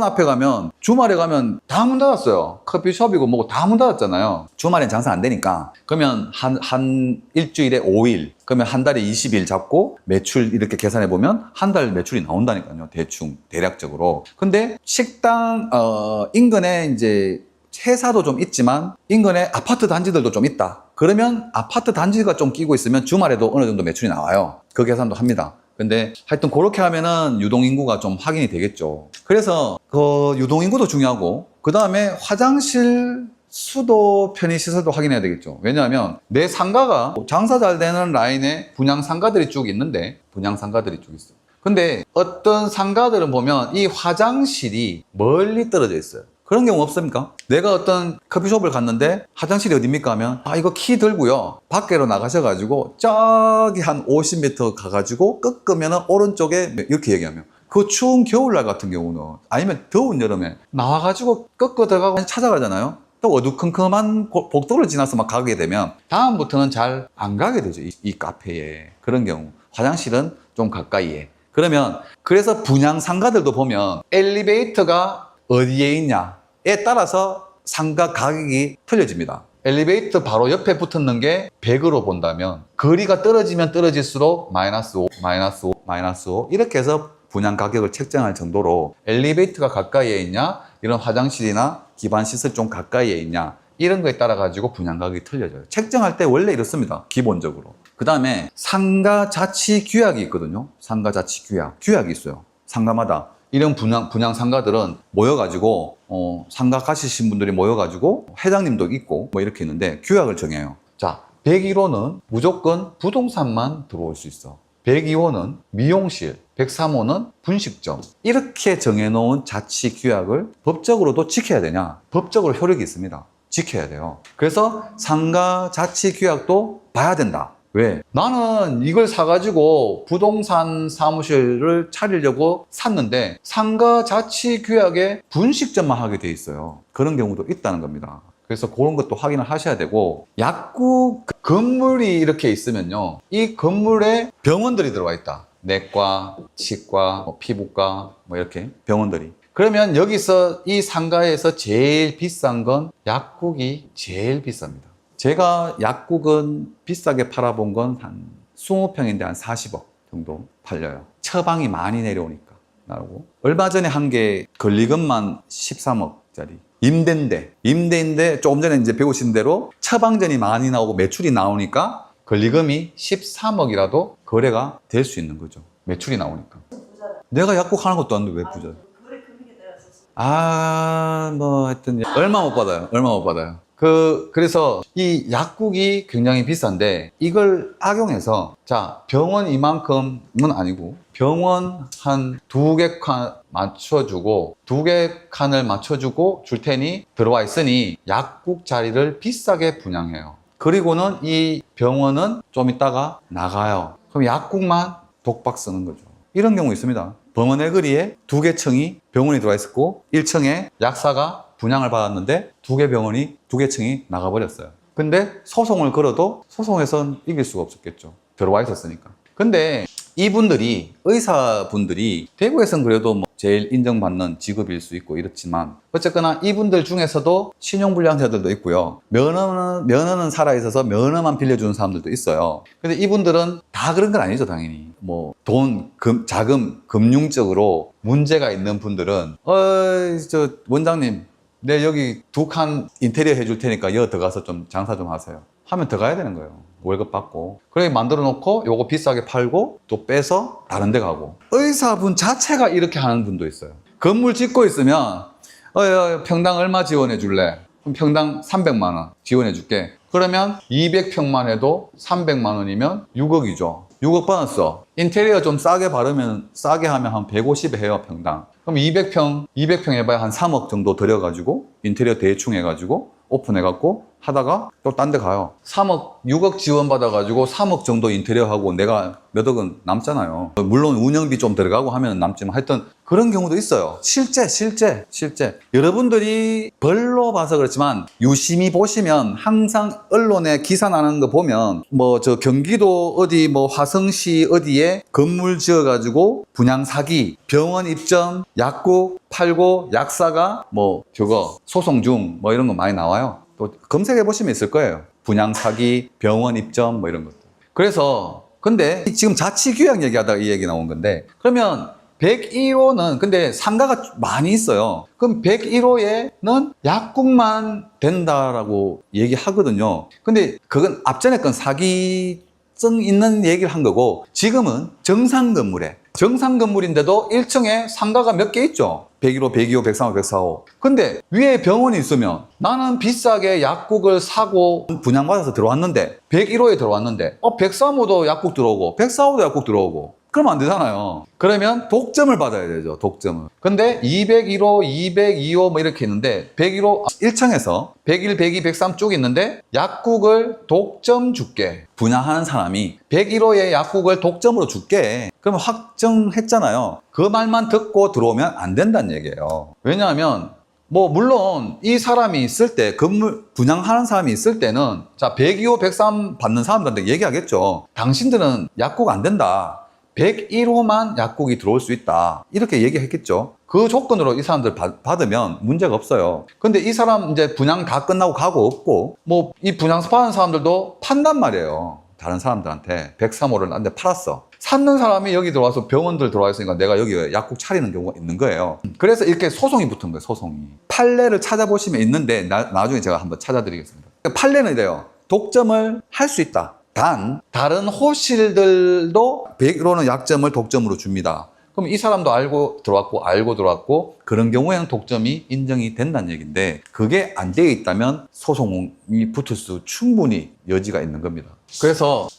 앞에 가면 주말에 가면 다 문 닫았어요. 커피숍이고 뭐고 다 문 닫았잖아요. 주말엔 장사 안 되니까. 그러면 한 일주일에 5일 그러면 한 달에 20일 잡고 매출 이렇게 계산해 보면 한 달 매출이 나온다니까요. 대충 대략적으로. 근데 식당 인근에 이제 회사도 좀 있지만 인근에 아파트 단지들도 좀 있다. 그러면 아파트 단지가 좀 끼고 있으면 주말에도 어느 정도 매출이 나와요. 그 계산도 합니다. 근데 하여튼 그렇게 하면은 유동인구가 좀 확인이 되겠죠. 그래서 그 유동인구도 중요하고 그 다음에 화장실 수도 편의시설도 확인해야 되겠죠. 왜냐하면 내 상가가 장사 잘 되는 라인에 분양상가들이 쭉 있는데 분양상가들이 쭉 있어요. 근데 어떤 상가들은 보면 이 화장실이 멀리 떨어져 있어요. 그런 경우 없습니까? 내가 어떤 커피숍을 갔는데 화장실이 어딥니까 하면 이거 키 들고요 밖으로 나가셔가지고 저기 한 50m 가가지고 꺾으면 오른쪽에 이렇게 얘기하면 그 추운 겨울날 같은 경우는 아니면 더운 여름에 나와가지고 꺾어 들어가고 찾아가잖아요. 또 어두컴컴한 복도를 지나서 막 가게 되면 다음부터는 잘 안 가게 되죠. 이 카페에. 그런 경우 화장실은 좀 가까이에. 그러면 그래서 분양 상가들도 보면 엘리베이터가 어디에 있냐에 따라서 상가 가격이 틀려집니다. 엘리베이터 바로 옆에 붙는 게 100으로 본다면 거리가 떨어지면 떨어질수록 마이너스 5, 마이너스 5, 마이너스 5 이렇게 해서 분양 가격을 책정할 정도로 엘리베이터가 가까이에 있냐 이런 화장실이나 기반시설 좀 가까이에 있냐 이런 거에 따라 가지고 분양 가격이 틀려져요. 책정할 때 원래 이렇습니다. 기본적으로. 그 다음에 상가 자치 규약이 있거든요. 상가 자치 규약이 있어요. 상가마다. 이런 분양 상가들은 모여가지고 상가 가시신 분들이 모여가지고 회장님도 있고 뭐 이렇게 있는데 규약을 정해요. 자, 101호는 무조건 부동산만 들어올 수 있어. 102호는 미용실, 103호는 분식점. 이렇게 정해놓은 자치규약을 법적으로도 지켜야 되냐? 법적으로 효력이 있습니다. 지켜야 돼요. 그래서 상가 자치규약도 봐야 된다. 왜? 나는 이걸 사가지고 부동산 사무실을 차리려고 샀는데 상가 자치규약에 분식점만 하게 돼 있어요. 그런 경우도 있다는 겁니다. 그래서 그런 것도 확인을 하셔야 되고, 약국 건물이 이렇게 있으면요, 이 건물에 병원들이 들어와 있다. 내과, 치과, 피부과 뭐 이렇게 병원들이. 그러면 여기서 이 상가에서 제일 비싼 건 약국이 제일 비쌉니다. 제가 약국은 비싸게 팔아본 건 한 20평인데 한 40억 정도 팔려요. 처방이 많이 내려오니까. 나오고. 얼마 전에 한 게 권리금만 13억짜리. 임대인데 조금 전에 이제 배우신 대로 처방전이 많이 나오고 매출이 나오니까 권리금이 13억이라도 거래가 될 수 있는 거죠. 매출이 나오니까. 내가 약국 하는 것도 아닌데 왜 부자야? 그거에 금액에 따라서 뭐 하여튼 얼마 못 받아요. 얼마 못 받아요. 그래서 이 약국이 굉장히 비싼데 이걸 악용해서 자, 병원 이만큼은 아니고 병원 한 2개 칸 맞춰주고 2개 칸을 맞춰주고 줄 테니 들어와 있으니 약국 자리를 비싸게 분양해요. 그리고는 이 병원은 좀 있다가 나가요. 그럼 약국만 독박 쓰는 거죠. 이런 경우 있습니다. 병원의 거리에 2개 층이 병원이 들어와 있었고 1층에 약사가 분양을 받았는데 2개 병원이 2개 층이 나가버렸어요. 근데 소송을 걸어도 소송에선 이길 수가 없었겠죠. 들어와 있었으니까. 근데 이분들이, 의사분들이 대구에선 그래도 뭐 제일 인정받는 직업일 수 있고 이렇지만 어쨌거나 이분들 중에서도 신용불량자들도 있고요. 면허는 살아있어서 면허만 빌려주는 사람들도 있어요. 근데 이분들은 다 그런 건 아니죠, 당연히. 뭐 자금, 금융적으로 문제가 있는 분들은 저 원장님 내 여기 2칸 인테리어 해줄 테니까 여기 들어가서 좀 장사 좀 하세요. 하면 들어가야 되는 거예요. 월급 받고. 그래 만들어 놓고 요거 비싸게 팔고 또 빼서 다른 데 가고. 의사분 자체가 이렇게 하는 분도 있어요. 건물 짓고 있으면 평당 얼마 지원해 줄래? 그럼 평당 300만 원 지원해 줄게. 그러면 200평만 해도 300만 원이면 6억이죠. 6억 받았어. 인테리어 좀 싸게 하면 한 150에 해요, 평당. 그럼 200평 해봐야 한 3억 정도 들여가지고 인테리어 대충 해가지고 오픈해갖고 하다가 또 딴 데 가요. 6억 지원받아가지고 3억 정도 인테리어 하고 내가 몇 억은 남잖아요. 물론 운영비 좀 들어가고 하면 남지만 하여튼 그런 경우도 있어요. 실제. 여러분들이 벌로 봐서 그렇지만 유심히 보시면 항상 언론에 기사 나는 거 보면 뭐 저 경기도 어디 뭐 화성시 어디에 건물 지어가지고 분양 사기, 병원 입점, 약국 팔고 약사가 뭐 저거 소송 중 뭐 이런 거 많이 나와요. 또 검색해 보시면 있을 거예요. 분양 사기, 병원 입점 뭐 이런 것들. 그래서 근데 지금 자치규약 얘기하다가 이 얘기 나온 건데 그러면 101호는 근데 상가가 많이 있어요. 그럼 101호에는 약국만 된다라고 얘기하거든요. 근데 그건 앞전에 건 사기성 있는 얘기를 한 거고 지금은 정상 건물인데도 1층에 상가가 몇 개 있죠. 101호, 102호, 103호, 104호. 근데 위에 병원이 있으면 나는 비싸게 약국을 사고 분양받아서 들어왔는데 101호에 들어왔는데 103호도 약국 들어오고 104호도 약국 들어오고 그러면 안 되잖아요. 그러면 독점을 받아야 되죠. 독점을. 근데 201호, 202호 뭐 이렇게 있는데 101호 1층에서 101, 102, 103 쭉 있는데 약국을 독점 줄게. 분양하는 사람이 101호의 약국을 독점으로 줄게. 그러면 확정했잖아요. 그 말만 듣고 들어오면 안 된다는 얘기예요. 왜냐하면 뭐 물론 이 사람이 있을 때 건물 분양하는 사람이 있을 때는 자 102호, 103 받는 사람들한테 얘기하겠죠. 당신들은 약국 안 된다. 101호만 약국이 들어올 수 있다. 이렇게 얘기했겠죠. 그 조건으로 이 사람들 받으면 문제가 없어요. 근데 이 사람 이제 분양 다 끝나고 가고 없고, 뭐 이 분양 파는 사람들도 판단 말이에요. 다른 사람들한테 103호를 나한테 팔았어. 샀는 사람이 여기 들어와서 병원들 들어와 있으니까 내가 여기 약국 차리는 경우가 있는 거예요. 그래서 이렇게 소송이 붙은 거예요, 소송이. 판례를 찾아보시면 있는데 나중에 제가 한번 찾아드리겠습니다. 판례는 이래요. 독점을 할 수 있다. 단, 다른 호실들도 101호는 약점을 독점으로 줍니다. 그럼 이 사람도 알고 들어왔고 그런 경우에는 독점이 인정이 된다는 얘기인데 그게 안 되어 있다면 소송이 붙을 수 충분히 여지가 있는 겁니다. 그래서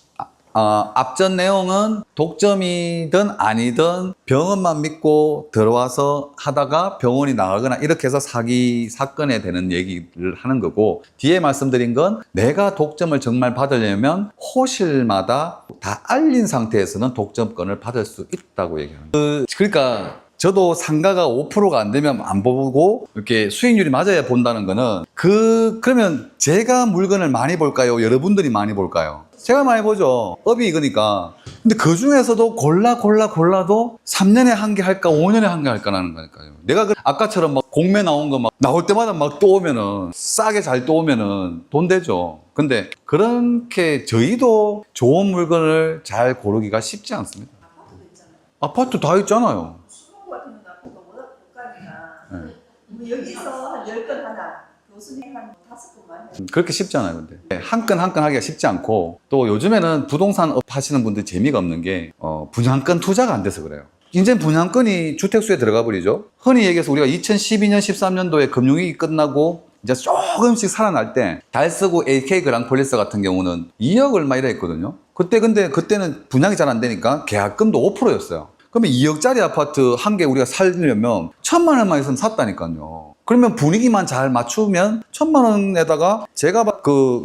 앞전 내용은 독점이든 아니든 병원만 믿고 들어와서 하다가 병원이 나가거나 이렇게 해서 사건에 되는 얘기를 하는 거고, 뒤에 말씀드린 건 내가 독점을 정말 받으려면 호실마다 다 알린 상태에서는 독점권을 받을 수 있다고 얘기하는 거예요. 그러니까 저도 상가가 5%가 안 되면 안 보고 이렇게 수익률이 맞아야 본다는 거는 그러면 제가 물건을 많이 볼까요? 여러분들이 많이 볼까요? 제가 많이 보죠. 업이 이거니까. 근데 그 중에서도 골라도 3년에 한 개 할까 5년에 한 개 할까라는 거니까요. 내가 아까처럼 막 공매 나온 거 막 나올 때마다 막 또 오면은 싸게 잘 또 오면은 돈 되죠. 근데 그렇게 저희도 좋은 물건을 잘 고르기가 쉽지 않습니다. 아파트도 있잖아요. 아파트 다 있잖아요. 수목 같은 건 아파트가 워낙 고가니까 뭐 여기서 한 10건 하나, 교수님 한 5건만 해. 그렇게 쉽지 않아요. 근데 한 건 하기가 쉽지 않고, 또 요즘에는 부동산 업 하시는 분들 재미가 없는 게 분양권 투자가 안 돼서 그래요. 이제 분양권이 주택수에 들어가 버리죠. 흔히 얘기해서 우리가 2012년 13년도에 금융위기 끝나고 이제 조금씩 살아날 때 달서구 AK 그랑폴리스 같은 경우는 2억 얼마 이래 했거든요. 그때는 분양이 잘 안 되니까 계약금도 5%였어요. 그러면 2억짜리 아파트 한 개 우리가 살려면 1,000만 원만 있으면 샀다니까요. 그러면 분위기만 잘 맞추면 1,000만 원에다가 제가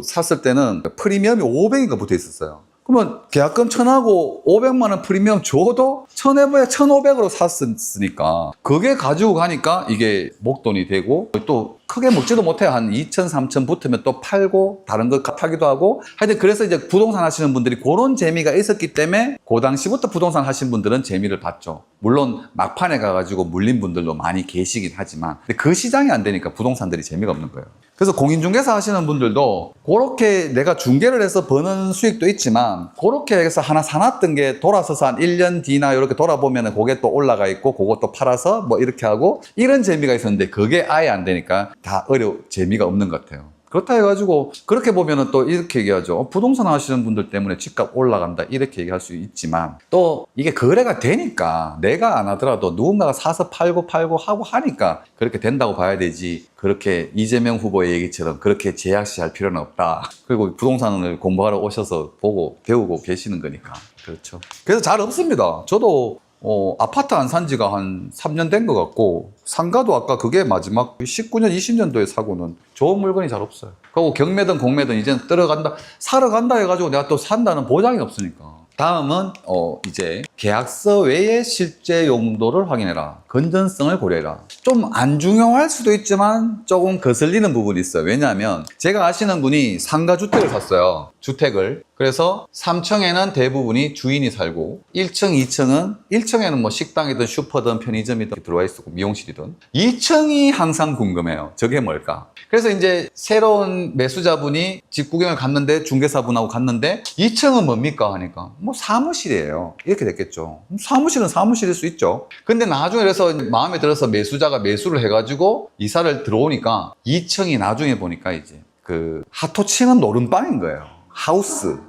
샀을 때는 프리미엄이 500인가 붙어 있었어요. 그러면 계약금 1,000하고 500만 원 프리미엄 줘도 1,000해봐야 1,500으로 샀으니까 그게 가지고 가니까 이게 목돈이 되고, 또 크게 먹지도 못해요. 한 2,000, 3,000 붙으면 또 팔고 다른 거 파기도 하고, 하여튼 그래서 이제 부동산 하시는 분들이 그런 재미가 있었기 때문에 그 당시부터 부동산 하신 분들은 재미를 봤죠. 물론 막판에 가가지고 물린 분들도 많이 계시긴 하지만, 근데 그 시장이 안 되니까 부동산들이 재미가 없는 거예요. 그래서 공인중개사 하시는 분들도 그렇게 내가 중개를 해서 버는 수익도 있지만 그렇게 해서 하나 사놨던 게 돌아서서 한 1년 뒤나 이렇게 돌아보면 그게 또 올라가 있고 그것도 팔아서 뭐 이렇게 하고 이런 재미가 있었는데 그게 아예 안 되니까 다 재미가 없는 것 같아요. 그렇다 해가지고 그렇게 보면은 또 이렇게 얘기하죠. 부동산 하시는 분들 때문에 집값 올라간다 이렇게 얘기할 수 있지만, 또 이게 거래가 되니까 내가 안 하더라도 누군가가 사서 팔고 하고 하니까 그렇게 된다고 봐야 되지, 그렇게 이재명 후보의 얘기처럼 그렇게 제약시할 필요는 없다. 그리고 부동산을 공부하러 오셔서 보고 배우고 계시는 거니까. 그렇죠. 그래서 잘 없습니다. 저도 아파트 안 산 지가 한 3년 된 것 같고, 상가도 아까 그게 마지막 19년, 20년도에 사고는 좋은 물건이 잘 없어요. 그리고 경매든 공매든 이제는 사러 간다 해가지고 내가 또 산다는 보장이 없으니까. 다음은 이제 계약서 외에 실제 용도를 확인해라. 건전성을 고려해라. 좀 안 중요할 수도 있지만 조금 거슬리는 부분이 있어요. 왜냐하면 제가 아시는 분이 상가주택을 샀어요. 주택을. 그래서 3층에는 대부분이 주인이 살고 1층, 2층은 1층에는 뭐 식당이든 슈퍼든 편의점이든 들어와 있었고 미용실이든, 2층이 항상 궁금해요. 저게 뭘까? 그래서 이제 새로운 매수자분이 집 구경을 갔는데, 중개사분하고 갔는데 2층은 뭡니까 하니까 뭐 사무실이에요. 이렇게 됐겠죠. 사무실은 사무실일 수 있죠. 근데 나중에 그래서 마음에 들어서 매수자가 매수를 해가지고 이사를 들어오니까 2층이 나중에 보니까 이제 그 하토 치는 노름방인 거예요.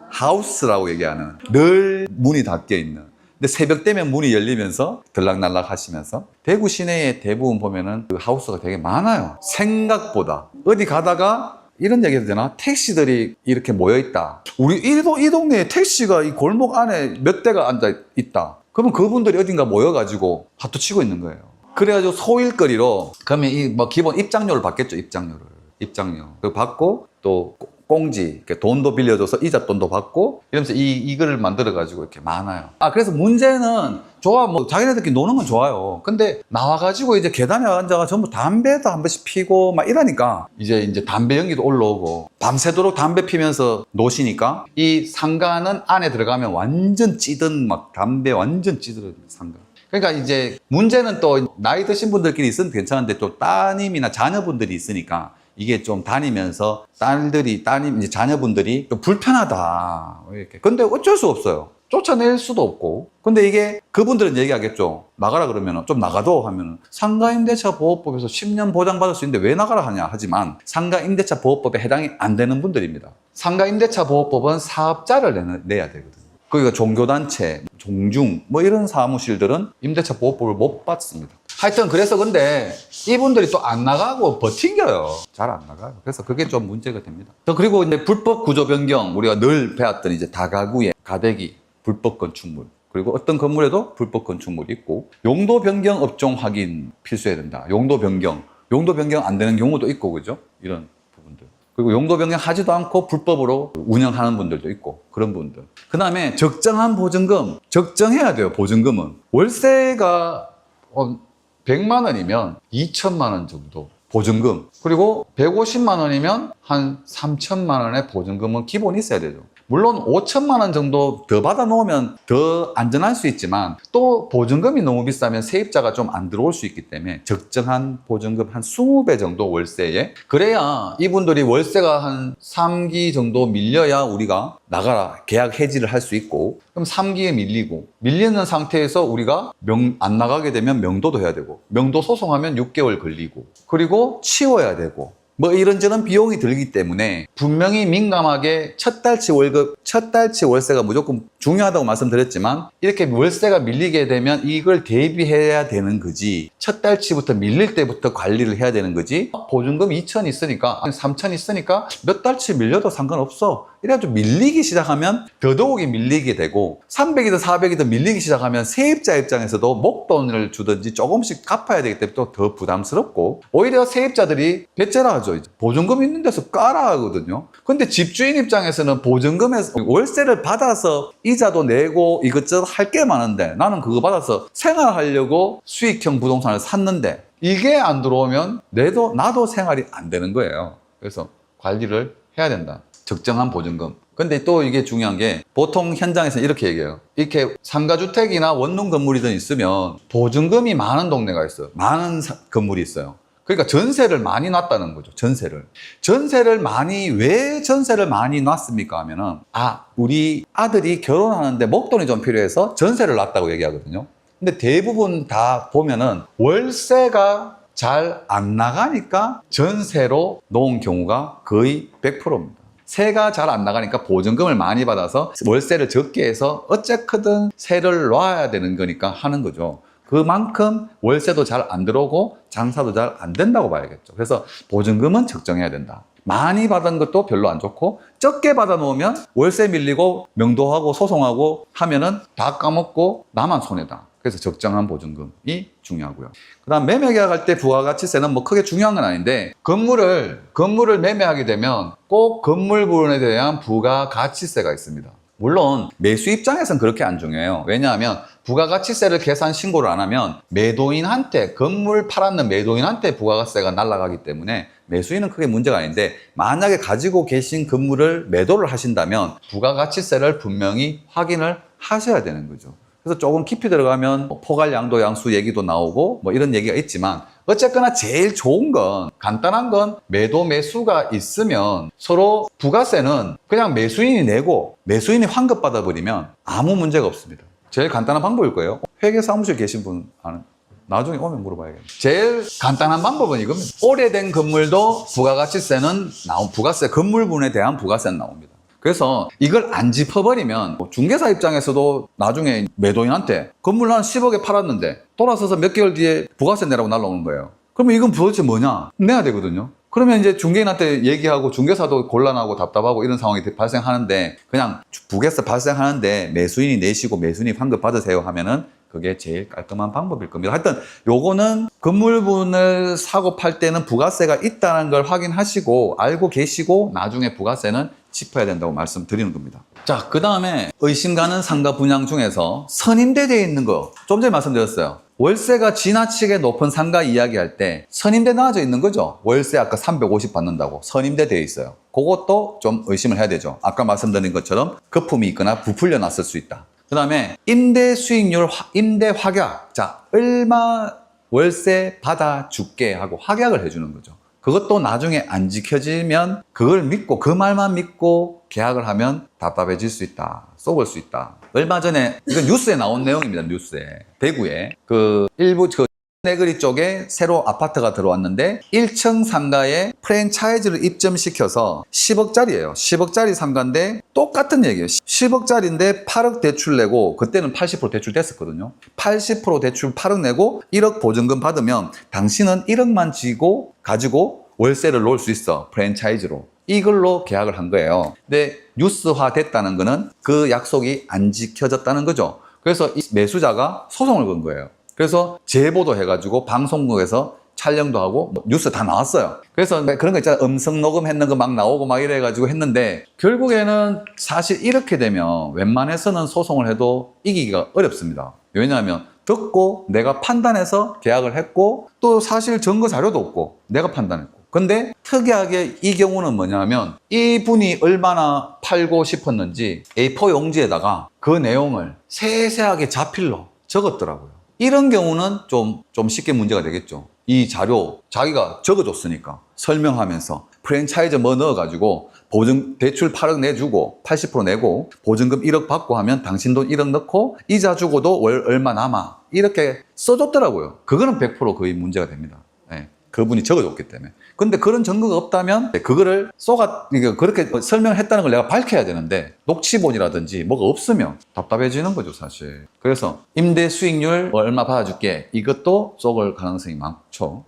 하우스라고 얘기하는, 늘 문이 닫혀 있는. 근데 새벽 되면 문이 열리면서 들락날락 하시면서, 대구 시내에 대부분 보면은 그 하우스가 되게 많아요. 생각보다. 어디 가다가 이런 얘기 해도 되나? 택시들이 이렇게 모여 있다. 우리 이 동네에 택시가 이 골목 안에 몇 대가 앉아 있다. 그러면 그분들이 어딘가 모여가지고 하토 치고 있는 거예요. 그래가지고 소일거리로, 그러면 뭐 기본 입장료를 받겠죠. 입장료. 그거 받고 또 공지, 돈도 빌려줘서 이자 돈도 받고 이러면서 이거를 만들어가지고 이렇게 많아요. 그래서 문제는 뭐 자기네들끼리 노는 건 좋아요. 근데 나와가지고 이제 계단에 앉아가 전부 담배도 한 번씩 피고 막 이러니까 이제 담배 연기도 올라오고 밤새도록 담배 피면서 노시니까 이 상가는 안에 들어가면 완전 찌든 막 담배 완전 찌든 상가. 그러니까 이제 문제는 또 나이 드신 분들끼리 있으면 괜찮은데 또 따님이나 자녀분들이 있으니까 이게 좀 다니면서 이제 자녀분들이 좀 불편하다. 이렇게. 근데 어쩔 수 없어요. 쫓아낼 수도 없고. 근데 이게 그분들은 얘기하겠죠. 나가라 그러면 좀 나가도 하면 상가임대차 보호법에서 10년 보장받을 수 있는데 왜 나가라 하냐 하지만 상가임대차 보호법에 해당이 안 되는 분들입니다. 상가임대차 보호법은 사업자를 내야 되거든요. 거기가 종교단체, 종중 뭐 이런 사무실들은 임대차 보호법을 못 받습니다. 하여튼 그래서 근데 이분들이 또 안 나가고 버팅겨요. 잘 안 나가요. 그래서 그게 좀 문제가 됩니다. 그리고 이제 불법 구조 변경, 우리가 늘 배웠던 이제 다가구에 가대기, 불법 건축물, 그리고 어떤 건물에도 불법 건축물이 있고, 용도 변경 업종 확인 필수해야 된다. 용도 변경 안 되는 경우도 있고, 그죠? 이런 부분들. 그리고 용도 변경 하지도 않고 불법으로 운영하는 분들도 있고, 그런 분들. 그 다음에 적정한 보증금, 적정해야 돼요. 보증금은 월세가 100만 원이면 2천만 원 정도 보증금, 그리고 150만 원이면 한 3천만 원의 보증금은 기본 있어야 되죠. 물론 5천만 원 정도 더 받아 놓으면 더 안전할 수 있지만, 또 보증금이 너무 비싸면 세입자가 좀 안 들어올 수 있기 때문에 적정한 보증금 한 20배 정도 월세에, 그래야 이분들이 월세가 한 3기 정도 밀려야 우리가 나가라 계약 해지를 할 수 있고, 그럼 3기에 밀리는 상태에서 우리가 안 나가게 되면 명도도 해야 되고, 명도 소송하면 6개월 걸리고, 그리고 치워야 되고, 뭐 이런저런 비용이 들기 때문에 분명히 민감하게 첫 달치 월세가 무조건 중요하다고 말씀드렸지만, 이렇게 월세가 밀리게 되면 이걸 대비해야 되는 거지, 첫 달치부터 밀릴 때부터 관리를 해야 되는 거지, 보증금 2천 있으니까 3천 있으니까 몇 달치 밀려도 상관없어 이래가지고 밀리기 시작하면 더더욱이 밀리게 되고, 300이든 400이든 밀리기 시작하면 세입자 입장에서도 목돈을 주든지 조금씩 갚아야 되기 때문에 또 더 부담스럽고, 오히려 세입자들이 배째라 하죠. 보증금 있는 데서 까라 하거든요. 근데 집주인 입장에서는 보증금에서 월세를 받아서 이자도 내고 이것저것 할 게 많은데, 나는 그거 받아서 생활하려고 수익형 부동산을 샀는데 이게 안 들어오면 나도 생활이 안 되는 거예요. 그래서 관리를 해야 된다. 적정한 보증금. 근데 또 이게 중요한 게, 보통 현장에서는 이렇게 얘기해요. 이렇게 상가주택이나 원룸 건물이든 있으면 보증금이 많은 동네가 있어요. 많은 건물이 있어요. 그러니까 전세를 많이 놨다는 거죠. 왜 전세를 많이 놨습니까 하면은, 우리 아들이 결혼하는데 목돈이 좀 필요해서 전세를 놨다고 얘기하거든요. 근데 대부분 다 보면은 월세가 잘 안 나가니까 전세로 놓은 경우가 거의 100%입니다. 세가 잘 안 나가니까 보증금을 많이 받아서 월세를 적게 해서 어쨌든 세를 놔야 되는 거니까 하는 거죠. 그만큼 월세도 잘 안 들어오고 장사도 잘 안 된다고 봐야겠죠. 그래서 보증금은 적정해야 된다. 많이 받은 것도 별로 안 좋고, 적게 받아 놓으면 월세 밀리고 명도하고 소송하고 하면은 다 까먹고 나만 손해다. 그래서 적정한 보증금이 중요하고요. 그 다음 매매 계약할 때 부가가치세는 뭐 크게 중요한 건 아닌데, 건물을 매매하게 되면 꼭 건물 부분에 대한 부가가치세가 있습니다. 물론 매수 입장에서는 그렇게 안 중요해요. 왜냐하면 부가가치세를 계산 신고를 안 하면 건물 팔았는 매도인한테 부가가치세가 날아가기 때문에 매수인은 크게 문제가 아닌데, 만약에 가지고 계신 건물을 매도를 하신다면 부가가치세를 분명히 확인을 하셔야 되는 거죠. 그래서 조금 깊이 들어가면 포괄 양도 양수 얘기도 나오고 뭐 이런 얘기가 있지만, 어쨌거나 제일 좋은 건, 간단한 건 매도 매수가 있으면 서로 부가세는 그냥 매수인이 내고 매수인이 환급받아 버리면 아무 문제가 없습니다. 제일 간단한 방법일 거예요. 회계사무실 계신 분 아는, 나중에 오면 물어봐야겠네. 제일 간단한 방법은 이겁니다. 오래된 건물도 부가세 건물분에 대한 부가세는 나옵니다. 그래서 이걸 안 짚어버리면 중개사 입장에서도 나중에 매도인한테 건물 한 10억에 팔았는데 돌아서서 몇 개월 뒤에 부가세 내라고 날라오는 거예요. 그러면 이건 도대체 뭐냐? 내야 되거든요. 그러면 이제 중개인한테 얘기하고 중개사도 곤란하고 답답하고 이런 상황이 발생하는데, 그냥 부가세 발생하는데 매수인이 내시고 매수인이 환급 받으세요 하면은 그게 제일 깔끔한 방법일 겁니다. 하여튼 요거는 건물분을 사고 팔 때는 부가세가 있다는 걸 확인하시고 알고 계시고 나중에 부가세는 짚어야 된다고 말씀드리는 겁니다. 자, 그 다음에 의심 가는 상가 분양 중에서 선임되어 있는 거, 좀 전에 말씀드렸어요. 월세가 지나치게 높은 상가 이야기할 때 선임대 나와져 있는 거죠. 월세 아까 350 받는다고 선임대 되어 있어요. 그것도 좀 의심을 해야 되죠. 아까 말씀드린 것처럼 거품이 있거나 부풀려 놨을 수 있다. 그 다음에 임대 수익률, 임대 확약. 자, 얼마 월세 받아줄게 하고 확약을 해주는 거죠. 그것도 나중에 안 지켜지면 그걸 믿고, 그 말만 믿고 계약을 하면 답답해질 수 있다. 쏘글 수 있다. 얼마 전에, 이건 뉴스에 나온 내용입니다. 뉴스에. 대구에. 일부 네그리 쪽에 새로 아파트가 들어왔는데 1층 상가에 프랜차이즈를 입점시켜서 10억짜리예요. 10억짜리 상가인데 똑같은 얘기예요. 10억짜리인데 8억 대출 내고 그때는 80% 대출 됐었거든요. 80% 대출 8억 내고 1억 보증금 받으면 당신은 1억만 가지고 월세를 놓을 수 있어. 프랜차이즈로. 이걸로 계약을 한 거예요. 근데 뉴스화 됐다는 거는 그 약속이 안 지켜졌다는 거죠. 그래서 이 매수자가 소송을 건 거예요. 그래서 제보도 해가지고 방송국에서 촬영도 하고 뉴스 다 나왔어요. 그래서 그런 거 있잖아요. 음성 녹음했는 거 막 나오고 막 이래가지고 했는데 결국에는 사실 이렇게 되면 웬만해서는 소송을 해도 이기기가 어렵습니다. 왜냐하면 듣고 내가 판단해서 계약을 했고 또 사실 증거 자료도 없고 내가 판단했고 근데 특이하게 이 경우는 뭐냐면 이분이 얼마나 팔고 싶었는지 A4 용지에다가 그 내용을 세세하게 자필로 적었더라고요. 이런 경우는 좀 쉽게 문제가 되겠죠. 이 자료 자기가 적어줬으니까 설명하면서 프랜차이즈 뭐 넣어가지고 대출 8억 내주고 80% 내고 보증금 1억 받고 하면 당신 돈 1억 넣고 이자 주고도 월 얼마 남아 이렇게 써줬더라고요. 그거는 100% 거의 문제가 됩니다. 네. 그분이 적어줬기 때문에. 근데 그런 증거가 없다면 그거를 그렇게 설명을 했다는 걸 내가 밝혀야 되는데 녹취본이라든지 뭐가 없으면 답답해지는 거죠, 사실. 그래서 임대 수익률 얼마 받아줄게. 이것도 쏘을 가능성이 많고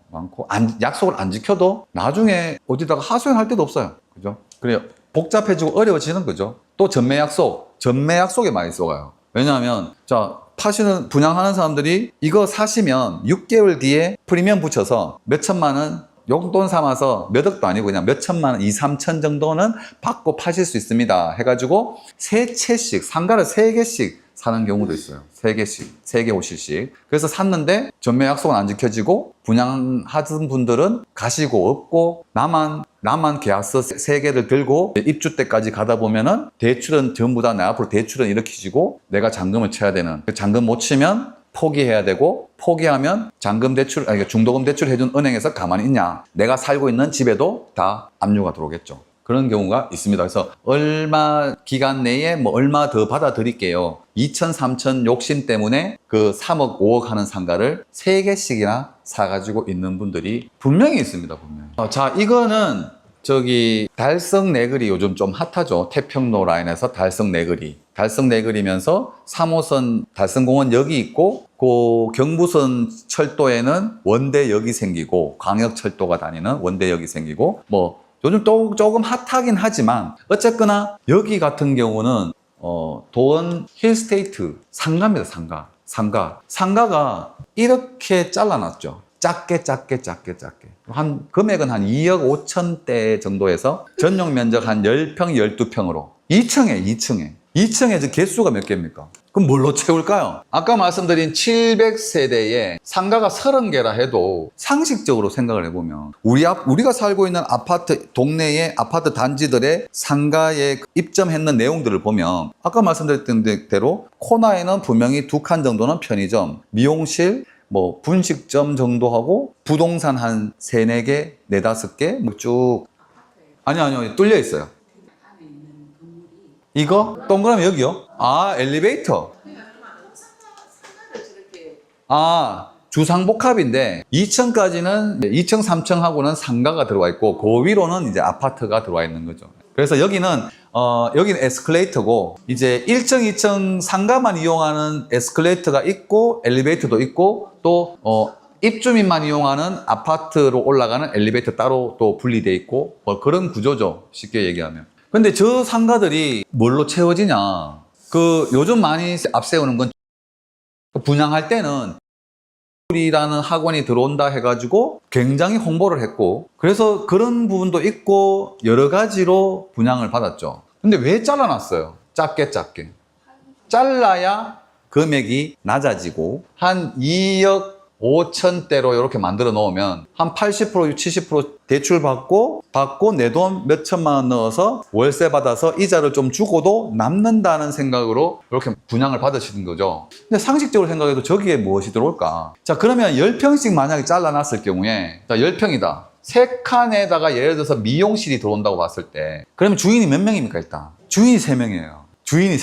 약속을 안 지켜도 나중에 어디다가 하소연할 데도 없어요. 그죠? 그래요. 복잡해지고 어려워지는 거죠. 또 전매 약속에 많이 쏘가요. 왜냐하면 분양하는 사람들이 이거 사시면 6개월 뒤에 프리미엄 붙여서 몇 천만 원 용돈 삼아서 몇 억도 아니고 그냥 몇 천만 원, 2, 3천 정도는 받고 파실 수 있습니다. 해가지고 세 채씩, 상가를 3개씩 사는 경우도 있어요. 3개 호실씩. 그래서 샀는데 전매 약속은 안 지켜지고 분양하던 분들은 가시고 없고 나만 계약서 3개를 들고 입주 때까지 가다 보면은 대출은 전부 다 내 앞으로 대출은 이렇게 지고 내가 잔금을 쳐야 되는 잔금 못 치면 포기해야 되고 포기하면 중도금 대출 해준 은행에서 가만히 있냐. 내가 살고 있는 집에도 다 압류가 들어오겠죠. 그런 경우가 있습니다. 그래서 얼마 기간 내에 얼마 더 받아드릴게요. 2천, 3천 욕심 때문에 그 3억, 5억 하는 상가를 3개씩이나 사가지고 있는 분들이 분명히 있습니다. 분명히. 자, 이거는 달성 네그리 요즘 좀 핫하죠. 태평로 라인에서 달성 네그리면서 3호선 달성공원 역이 있고 그 경부선 철도에는 원대역이 생기고 광역철도가 다니는 원대역이 생기고 요즘 또 조금 핫하긴 하지만 어쨌거나 여기 같은 경우는 도원 힐스테이트 상가입니다. 상가가 이렇게 잘라놨죠. 작게 금액은 한 2억 5천대 정도에서 전용 면적 한 10평 12평으로 2층에 개수가 몇 개입니까? 그럼 뭘로 채울까요? 아까 말씀드린 700세대에 상가가 30개라 해도 상식적으로 생각을 해보면 우리가 살고 있는 동네의 아파트 단지들의 상가에 입점했는 내용들을 보면 아까 말씀드렸던 대로 코너에는 분명히 2칸 정도는 편의점, 미용실, 분식점 정도 하고 부동산 한 3, 4개, 4, 5개 쭉 아니요 뚫려 있어요. 이거? 동그라미 여기요? 엘리베이터. 주상복합인데 2층까지는 2층, 3층하고는 상가가 들어와 있고 그 위로는 이제 아파트가 들어와 있는 거죠. 그래서 여기는 에스컬레이터고 이제 1층, 2층 상가만 이용하는 에스컬레이터가 있고 엘리베이터도 있고 또 입주민만 이용하는 아파트로 올라가는 엘리베이터 따로 또 분리돼 있고 그런 구조죠. 쉽게 얘기하면. 근데 저 상가들이 뭘로 채워지냐? 요즘 많이 앞세우는 건 분양할 때는 이라는 학원이 들어온다 해가지고 굉장히 홍보를 했고 그래서 그런 부분도 있고 여러 가지로 분양을 받았죠. 근데 왜 잘라놨어요? 작게 잘라야 금액이 낮아지고 한 2억 5천대로 이렇게 만들어 놓으면 한 80%, 70% 대출 받고 내 돈 몇 천만 원 넣어서 월세 받아서 이자를 좀 주고도 남는다는 생각으로 이렇게 분양을 받으시는 거죠. 근데 상식적으로 생각해도 저기에 무엇이 들어올까? 자, 그러면 10평씩 만약에 잘라놨을 경우에 10평이다. 3칸에다가 예를 들어서 미용실이 들어온다고 봤을 때 그러면 주인이 몇 명입니까 일단? 주인이 3명이에요. 주인이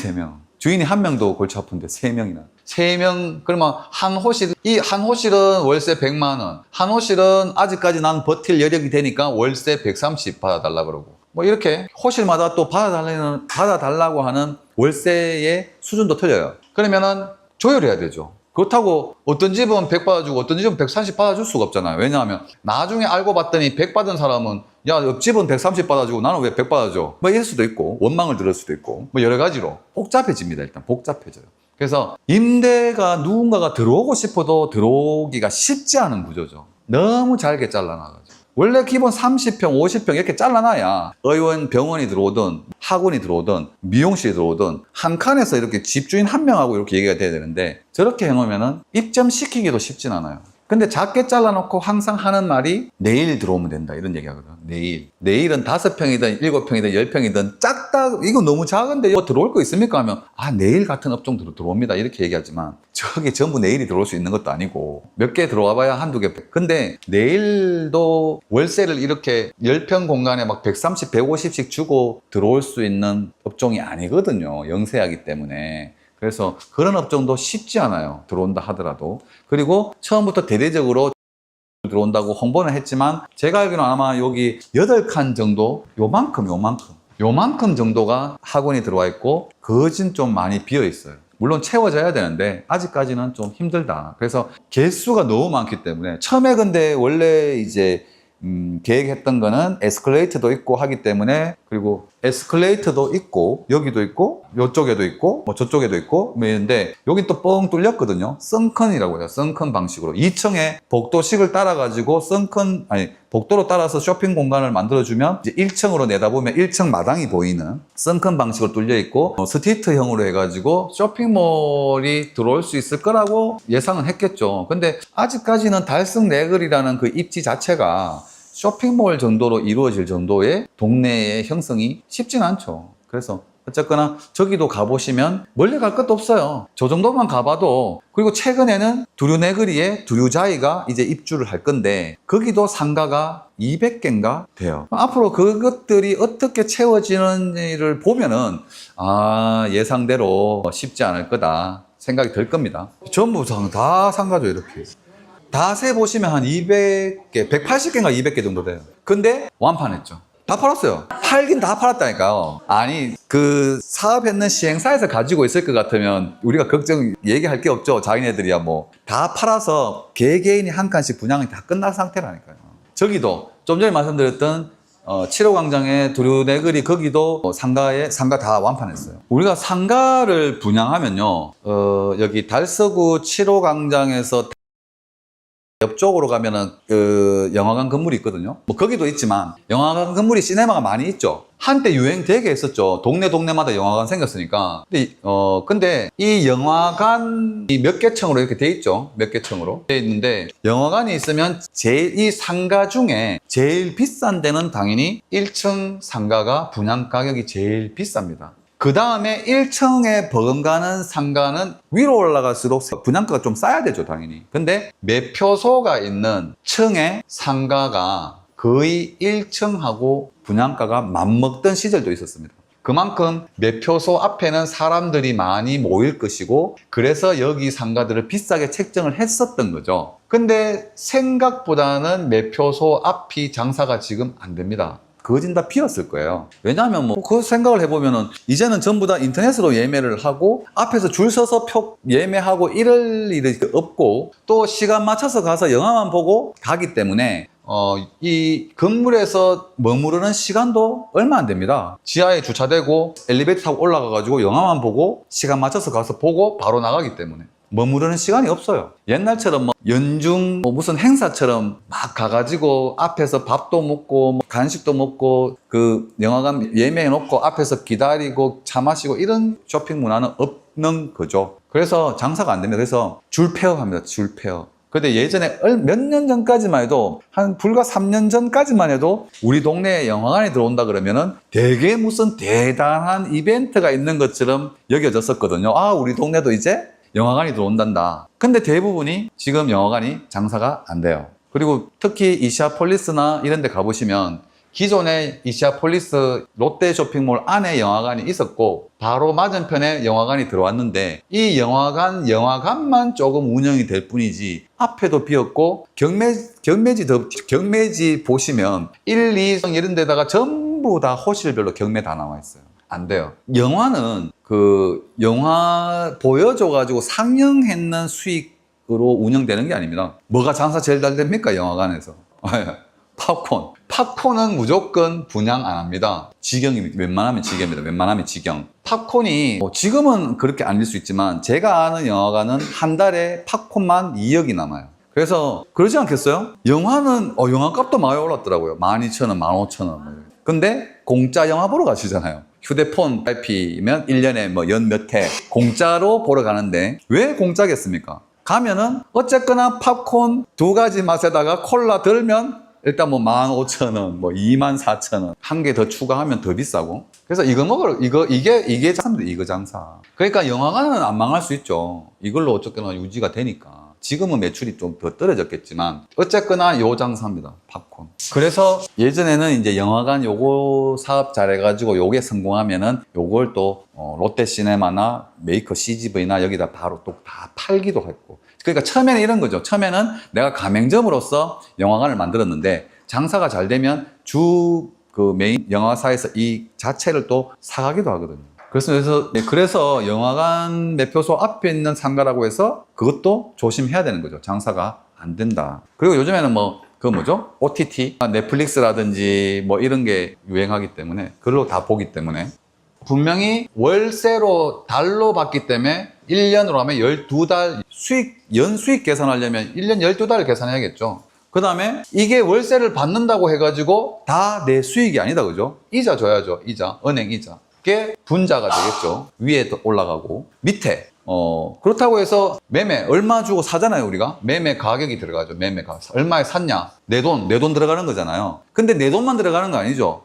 주인이 한 명도 골치 아픈데 3명이나. 3명, 그러면 한 호실, 이 한 호실은 월세 100만 원. 한 호실은 아직까지 난 버틸 여력이 되니까 월세 130 받아달라 그러고. 뭐 이렇게 호실마다 또 받아달라고 하는 월세의 수준도 틀려요. 그러면은 조율해야 되죠. 그렇다고 어떤 집은 100 받아주고 어떤 집은 130 받아줄 수가 없잖아요. 왜냐하면 나중에 알고 봤더니 100 받은 사람은 야, 옆집은 130 받아주고 나는 왜 100 받아줘? 뭐 이럴 수도 있고 원망을 들을 수도 있고 뭐 여러 가지로 복잡해집니다. 일단 복잡해져요. 그래서 임대가 누군가가 들어오고 싶어도 들어오기가 쉽지 않은 구조죠. 너무 잘게 잘라놔가지고. 원래 기본 30평, 50평 이렇게 잘라놔야 의원 병원이 들어오든 학원이 들어오든 미용실이 들어오든 한 칸에서 이렇게 집주인 한 명하고 이렇게 얘기가 돼야 되는데 저렇게 해놓으면 입점시키기도 쉽진 않아요. 근데 작게 잘라놓고 항상 하는 말이 내일 들어오면 된다 이런 얘기 하거든. 내일은 5평이든 7평이든 10평이든 작다 이거 너무 작은데 이거 들어올 거 있습니까 하면 내일 같은 업종들로 들어옵니다 이렇게 얘기하지만 저게 전부 내일이 들어올 수 있는 것도 아니고 몇 개 들어와 봐야 한두 개. 근데 내일도 월세를 이렇게 10평 공간에 막 130, 150씩 주고 들어올 수 있는 업종이 아니거든요. 영세하기 때문에. 그래서 그런 업종도 쉽지 않아요. 들어온다 하더라도. 그리고 처음부터 대대적으로 들어온다고 홍보는 했지만 제가 알기로는 아마 여기 8칸 정도 요만큼 정도가 학원이 들어와 있고 거진 좀 많이 비어 있어요. 물론 채워져야 되는데 아직까지는 좀 힘들다. 그래서 개수가 너무 많기 때문에 처음에 근데 원래 이제 계획했던 거는 에스컬레이터도 있고 하기 때문에 그리고 에스컬레이터도 있고 여기도 있고 이쪽에도 있고 뭐 저쪽에도 있고 뭐 있는데 여기 또 뻥 뚫렸거든요. 썬컨이라고 해요. 썬컨 방식으로 2층에 복도식을 따라 가지고 복도로 따라서 쇼핑 공간을 만들어주면 이제 1층으로 내다보면 1층 마당이 보이는 썬컨 방식으로 뚫려 있고 스트리트형으로 해가지고 쇼핑몰이 들어올 수 있을 거라고 예상은 했겠죠. 근데 아직까지는 달성네글이라는 그 입지 자체가 쇼핑몰 정도로 이루어질 정도의 동네의 형성이 쉽진 않죠. 그래서 어쨌거나 저기도 가보시면 멀리 갈 것도 없어요. 저 정도만 가봐도. 그리고 최근에는 두류네그리에 두류자이가 이제 입주를 할 건데 거기도 상가가 200개인가 돼요. 앞으로 그것들이 어떻게 채워지는지를 보면은 예상대로 쉽지 않을 거다 생각이 들 겁니다. 전부 다 상가죠. 이렇게 다 세보시면 한 200개, 180개인가 200개 정도 돼요. 근데 완판했죠. 다 팔았어요. 팔긴 다 팔았다니까요. 아니 그 사업했는 시행사에서 가지고 있을 것 같으면 우리가 얘기할 게 없죠. 자기네들이야 뭐 다 팔아서 개개인이 한 칸씩 분양이 다 끝난 상태라니까요. 저기도 좀 전에 말씀드렸던 7호 광장의 두류네그리 거기도 상가 다 완판했어요. 우리가 상가를 분양하면요 여기 달서구 7호 광장에서 옆쪽으로 가면은 그 영화관 건물이 있거든요. 뭐 거기도 있지만 영화관 건물이 시네마가 많이 있죠. 한때 유행 되게 했었죠. 동네마다 영화관 생겼으니까. 근데 이 영화관이 몇 개 층으로 이렇게 돼 있죠. 몇 개 층으로 돼 있는데 영화관이 있으면 이 상가 중에 제일 비싼 데는 당연히 1층 상가가 분양 가격이 제일 비쌉니다. 그 다음에 1층에 버금가는 상가는 위로 올라갈수록 분양가가 좀 싸야 되죠, 당연히. 근데 매표소가 있는 층의 상가가 거의 1층하고 분양가가 맞먹던 시절도 있었습니다. 그만큼 매표소 앞에는 사람들이 많이 모일 것이고 그래서 여기 상가들을 비싸게 책정을 했었던 거죠. 근데 생각보다는 매표소 앞이 장사가 지금 안 됩니다. 거진 다 비었을 거예요. 왜냐하면 뭐 그 생각을 해보면은 이제는 전부 다 인터넷으로 예매를 하고 앞에서 줄 서서 표 예매하고 이럴 일이 없고 또 시간 맞춰서 가서 영화만 보고 가기 때문에 이 건물에서 머무르는 시간도 얼마 안 됩니다. 지하에 주차되고 엘리베이터 타고 올라가가지고 영화만 보고 시간 맞춰서 가서 보고 바로 나가기 때문에 머무르는 시간이 없어요. 옛날처럼 뭐 연중 무슨 행사처럼 막 가가지고 앞에서 밥도 먹고 간식도 먹고 그 영화관 예매해 놓고 앞에서 기다리고 차 마시고 이런 쇼핑 문화는 없는 거죠. 그래서 장사가 안 됩니다. 그래서 줄페어 합니다. 줄페어. 근데 예전에 몇 년 전까지만 해도 한 불과 3년 전까지만 해도 우리 동네에 영화관이 들어온다 그러면은 되게 무슨 대단한 이벤트가 있는 것처럼 여겨졌었거든요. 우리 동네도 이제 영화관이 들어온단다. 근데 대부분이 지금 영화관이 장사가 안 돼요. 그리고 특히 이시아폴리스나 이런 데 가보시면 기존에 이시아폴리스 롯데 쇼핑몰 안에 영화관이 있었고 바로 맞은편에 영화관이 들어왔는데 이 영화관만 조금 운영이 될 뿐이지 앞에도 비었고 경매지 보시면 1, 2성 이런 데다가 전부 다 호실별로 경매 다 나와 있어요. 안 돼요. 영화는 그 영화 보여줘가지고 상영했는 수익으로 운영되는 게 아닙니다. 뭐가 장사 제일 잘 됩니까? 영화관에서. 팝콘. 팝콘은 무조건 분양 안 합니다. 직영이 웬만하면 직영입니다. 웬만하면 직영. 팝콘이 지금은 그렇게 아닐 수 있지만 제가 아는 영화관은 한 달에 팝콘만 2억이 남아요. 그래서 그러지 않겠어요? 영화는 영화값도 많이 올랐더라고요. 12,000원, 15,000원. 근데 공짜 영화 보러 가시잖아요. 휴대폰 RP면 1년에 뭐 연 몇 회 공짜로 보러 가는데 왜 공짜겠습니까? 가면은 어쨌거나 팝콘 2가지 맛에다가 콜라 들면 일단 뭐 15,000원, 뭐 24,000원. 한 개 더 추가하면 더 비싸고. 그래서 이게 장사입니다. 이거 장사. 그러니까 영화관은 안 망할 수 있죠. 이걸로 어쨌거나 유지가 되니까. 지금은 매출이 좀 더 떨어졌겠지만 어쨌거나 요 장사입니다. 팝콘. 그래서 예전에는 이제 영화관 요거 사업 잘해가지고 요게 성공하면은 요걸 또 롯데시네마나 메이커 CGV나 여기다 바로 또 다 팔기도 했고. 그러니까 처음에는 이런 거죠. 처음에는 내가 가맹점으로서 영화관을 만들었는데 장사가 잘 되면 그 메인 영화사에서 이 자체를 또 사가기도 하거든요. 그래서 영화관 매표소 앞에 있는 상가라고 해서 그것도 조심해야 되는 거죠. 장사가 안 된다. 그리고 요즘에는 OTT, 넷플릭스라든지 뭐 이런 게 유행하기 때문에 그걸로 다 보기 때문에 분명히 월세로 달로 받기 때문에 1년으로 하면 12달 연수익 계산하려면 1년 12달 계산해야겠죠. 그 다음에 이게 월세를 받는다고 해가지고 다 내 수익이 아니다. 그죠? 이자 줘야죠. 이자. 은행 이자. 그게 분자가 되겠죠. 위에 올라가고 밑에 그렇다고 해서 매매 얼마 주고 사잖아요. 우리가 매매 가격이 들어가죠. 매매 가격 얼마에 샀냐, 내 돈 들어가는 거잖아요. 근데 내 돈만 들어가는 거 아니죠.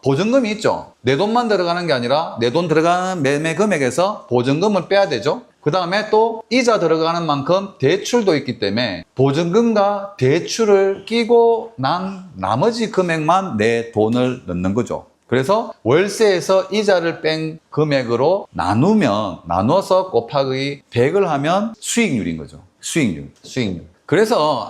보증금이 있죠. 내 돈만 들어가는 게 아니라 내 돈 들어가는 매매 금액에서 보증금을 빼야 되죠. 그 다음에 또 이자 들어가는 만큼 대출도 있기 때문에 보증금과 대출을 끼고 난 나머지 금액만 내 돈을 넣는 거죠. 그래서 월세에서 이자를 뺀 금액으로 나눠서 곱하기 100을 하면 수익률인 거죠. 수익률. 그래서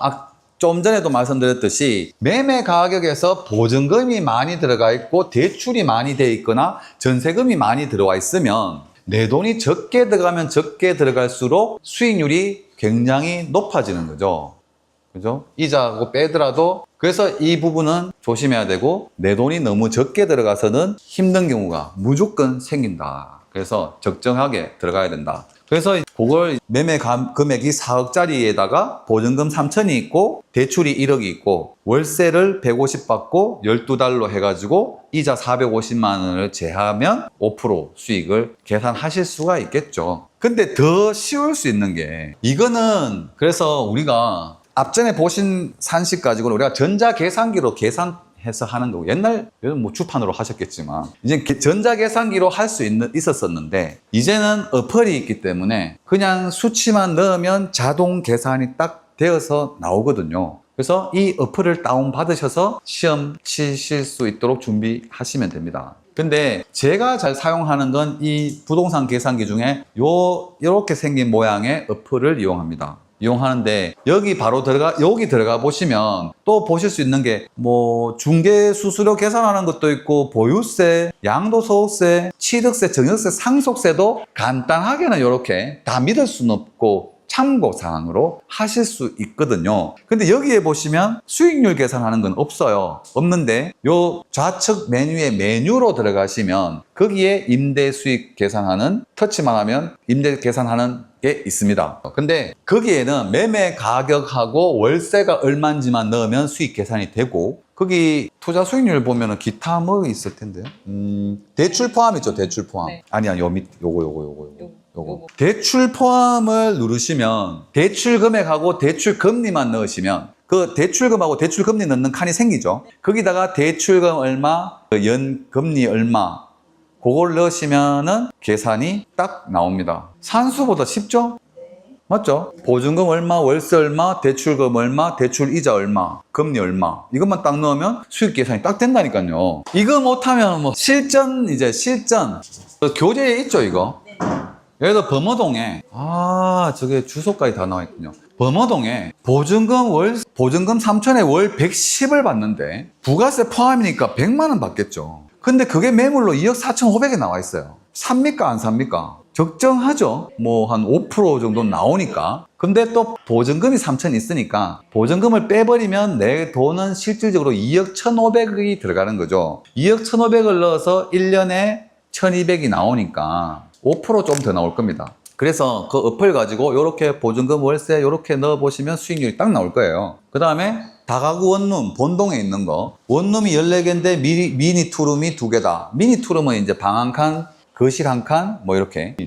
좀 전에도 말씀드렸듯이 매매 가격에서 보증금이 많이 들어가 있고 대출이 많이 돼 있거나 전세금이 많이 들어와 있으면 내 돈이 적게 들어가면 적게 들어갈수록 수익률이 굉장히 높아지는 거죠. 그죠? 이자하고 빼더라도 그래서 이 부분은 조심해야 되고 내 돈이 너무 적게 들어가서는 힘든 경우가 무조건 생긴다. 그래서 적정하게 들어가야 된다. 그래서 그걸 매매 금액이 4억짜리에다가 보증금 3천이 있고 대출이 1억이 있고 월세를 150 받고 12달로 해가지고 이자 450만 원을 제하면 5% 수익을 계산하실 수가 있겠죠. 근데 더 쉬울 수 있는 게 이거는 그래서 우리가 앞전에 보신 산식 가지고는 우리가 전자계산기로 계산해서 하는 거고 옛날 뭐 주판으로 하셨겠지만 이제 전자계산기로 할 수 있었었는데 이제는 어플이 있기 때문에 그냥 수치만 넣으면 자동 계산이 딱 되어서 나오거든요. 그래서 이 어플을 다운받으셔서 시험 치실 수 있도록 준비하시면 됩니다. 근데 제가 잘 사용하는 건 이 부동산 계산기 중에 이렇게 생긴 모양의 어플을 이용하는데 여기 들어가 보시면 또 보실 수 있는 게 뭐 중개 수수료 계산하는 것도 있고 보유세, 양도소득세, 취득세, 증여세, 상속세도 간단하게는 이렇게 다 믿을 수는 없고 참고사항으로 하실 수 있거든요. 근데 여기에 보시면 수익률 계산하는 건 없는데 요 좌측 메뉴로 들어가시면 거기에 임대 수익 계산하는 터치만 하면 임대 계산하는 게 있습니다. 근데 거기에는 매매 가격하고 월세가 얼마인지만 넣으면 수익 계산이 되고 거기 투자 수익률 보면은 기타 뭐 있을 텐데요. 대출 포함 있죠. 대출 포함. 네. 요 밑 요거. 대출 포함을 누르시면 대출 금액하고 대출 금리만 넣으시면 그 대출금하고 대출 금리 넣는 칸이 생기죠. 거기다가 대출금 얼마, 연 금리 얼마 그걸 넣으시면은 계산이 딱 나옵니다. 산수보다 쉽죠? 맞죠? 보증금 얼마, 월세 얼마, 대출금 얼마, 대출 이자 얼마, 금리 얼마. 이것만 딱 넣으면 수익 계산이 딱 된다니까요. 이거 못하면 뭐 실전. 교재에 있죠, 이거? 예를 들어 범어동에, 저게 주소까지 다 나와 있군요. 범어동에 보증금 3천에 월 110을 받는데 부가세 포함이니까 100만 원 받겠죠. 근데 그게 매물로 2억 4,500에 나와 있어요. 삽니까 안 삽니까? 적정하죠. 뭐 한 5% 정도 나오니까. 근데 또 보증금이 3천 있으니까 보증금을 빼버리면 내 돈은 실질적으로 2억 1,500이 들어가는 거죠. 2억 1,500을 넣어서 1년에 1,200이 나오니까 5% 좀 더 나올 겁니다. 그래서 그 어플 가지고 이렇게 보증금 월세 이렇게 넣어보시면 수익률이 딱 나올 거예요. 그 다음에 다가구 원룸, 본동에 있는 거. 원룸이 14개인데 미니 투룸이 2개다. 미니 투룸은 이제 방 한 칸, 거실 한 칸, 뭐 이렇게.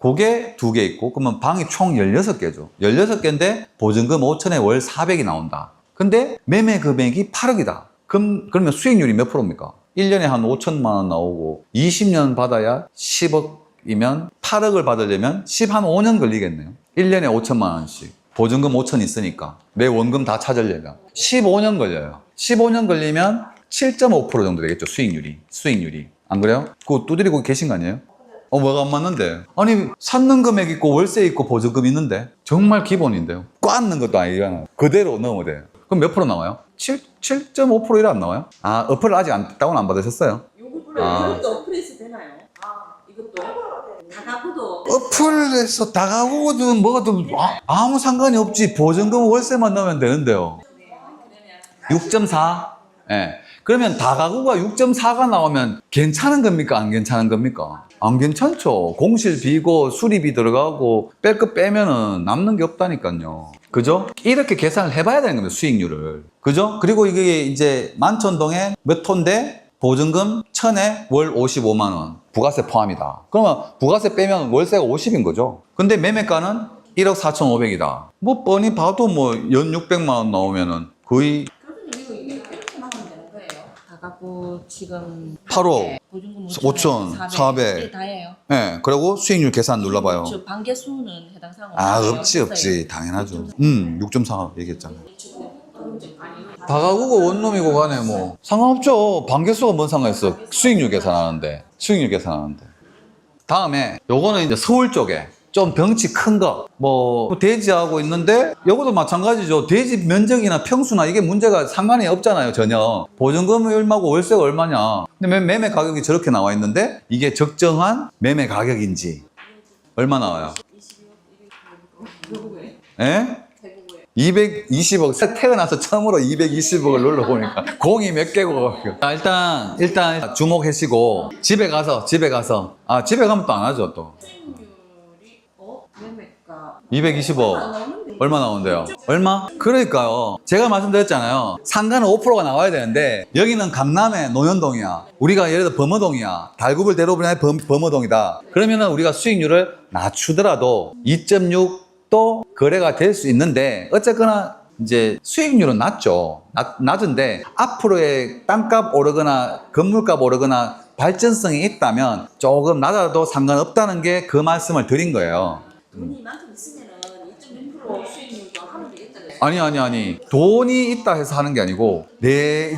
그게 2개 있고, 그러면 방이 총 16개죠. 16개인데 보증금 5천에 월 400이 나온다. 근데 매매 금액이 8억이다. 그러면 수익률이 몇 프로입니까? 1년에 한 5천만 원 나오고 20년 받아야 10억이면 8억을 받으려면 한 5년 걸리겠네요. 1년에 5천만 원씩. 보증금 5천 있으니까 내 원금 다 찾으려면 15년 걸려요. 15년 걸리면 7.5% 정도 되겠죠. 수익률이. 안 그래요? 그거 두드리고 계신 거 아니에요? 뭐가 안 맞는데? 아니 샀는 금액 있고 월세 있고 보증금 있는데 정말 기본인데요. 꽈는 것도 아니잖아요. 그대로 넣으면 돼요. 그럼 몇 프로 나와요? 7.5% 이래 안 나와요? 어플을 아직 다운 안 받으셨어요? 이것도 어플에서 되나요? 이것도 다가구도 어플에서 다가구든 뭐든 아무 상관이 없지. 보증금 월세만 넣으면 되는데요. 6.4? 예. 그러면 다가구가 6.4가 나오면 괜찮은 겁니까? 안 괜찮은 겁니까? 안 괜찮죠. 공실 비고 수리비 들어가고 뺄 거 빼면은 남는 게 없다니까요. 그죠? 이렇게 계산을 해봐야 되는 겁니다. 수익률을. 그죠? 그리고 이게 이제 만천동에 몇 톤데 보증금 1,000에 월 55만 원. 부가세 포함이다. 그러면 부가세 빼면 월세가 50인 거죠. 근데 매매가는 1억 4,500이다. 뭐 뻔히 봐도 뭐 연 600만 원 나오면은 거의 이렇게 나가면 되는 거예요. 다가구 지금 8억, 보증금 5,400. 다예요. 예, 그리고 수익률 계산 눌러봐요. 반개수는 해당 사항 없지. 당연하죠. 6.4 얘기했잖아요. 다가구고 원룸이고 간에 뭐 상관없죠. 반개수가 뭔 상관있어. 수익률 계산하는데. 다음에 요거는 이제 서울 쪽에 좀 덩치 큰 거, 뭐 대지하고 있는데 요것도 마찬가지죠. 대지 면적이나 평수나 이게 문제가 상관이 없잖아요. 전혀. 보증금이 얼마고 월세가 얼마냐. 근데 매매 가격이 저렇게 나와 있는데 이게 적정한 매매 가격인지 얼마 나와요? 예? 220억. 태어나서 처음으로 220억을 눌러보니까 공이 몇 개고. 일단 주목하시고 집에 가서 집에 가면 또 안 하죠 또. 매매가 220억 얼마 나오는데요? 얼마? 그러니까요. 제가 말씀드렸잖아요. 상가는 5%가 나와야 되는데 여기는 강남의 논현동이야. 우리가 예를 들어 범어동이야. 달구불 대로변의 범어동이다. 그러면은 우리가 수익률을 낮추더라도 2.6도 거래가 될 수 있는데 어쨌거나 이제 수익률은 낮죠. 낮은데 앞으로의 땅값 오르거나 건물값 오르거나 발전성이 있다면 조금 낮아도 상관없다는 게 그 말씀을 드린 거예요. 돈이 이만큼 있으면은 2.6% 수익률도 하면 되겠잖아요. 아니. 돈이 있다 해서 하는 게 아니고, 내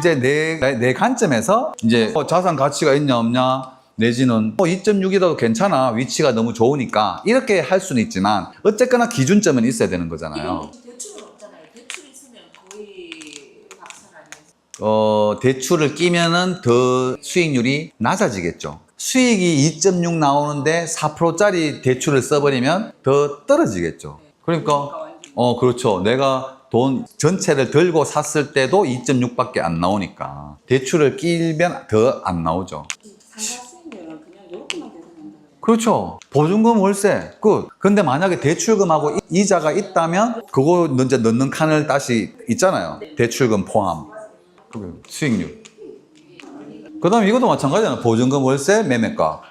관점에서, 이제, 자산 가치가 있냐, 없냐, 내지는, 2.6이라도 괜찮아. 위치가 너무 좋으니까. 이렇게 할 수는 있지만, 어쨌거나 기준점은 있어야 되는 거잖아요. 대출은 없잖아요. 대출 있으면 거의 박살 아니에요. 대출을 끼면은 더 수익률이 낮아지겠죠. 수익이 2.6 나오는데 4%짜리 대출을 써버리면 더 떨어지겠죠. 그러니까, 그렇죠. 내가 돈 전체를 들고 샀을 때도 2.6밖에 안 나오니까. 대출을 끼면 더 안 나오죠. 상가 수익률은 그냥 이렇게만 계산한다. 그렇죠. 보증금 월세 끝. 근데 만약에 대출금하고 이자가 있다면 그거 이제 넣는 칸을 다시 있잖아요. 대출금 포함. 수익률. 그 다음에 이것도 마찬가지잖아. 보증금 월세 매매가.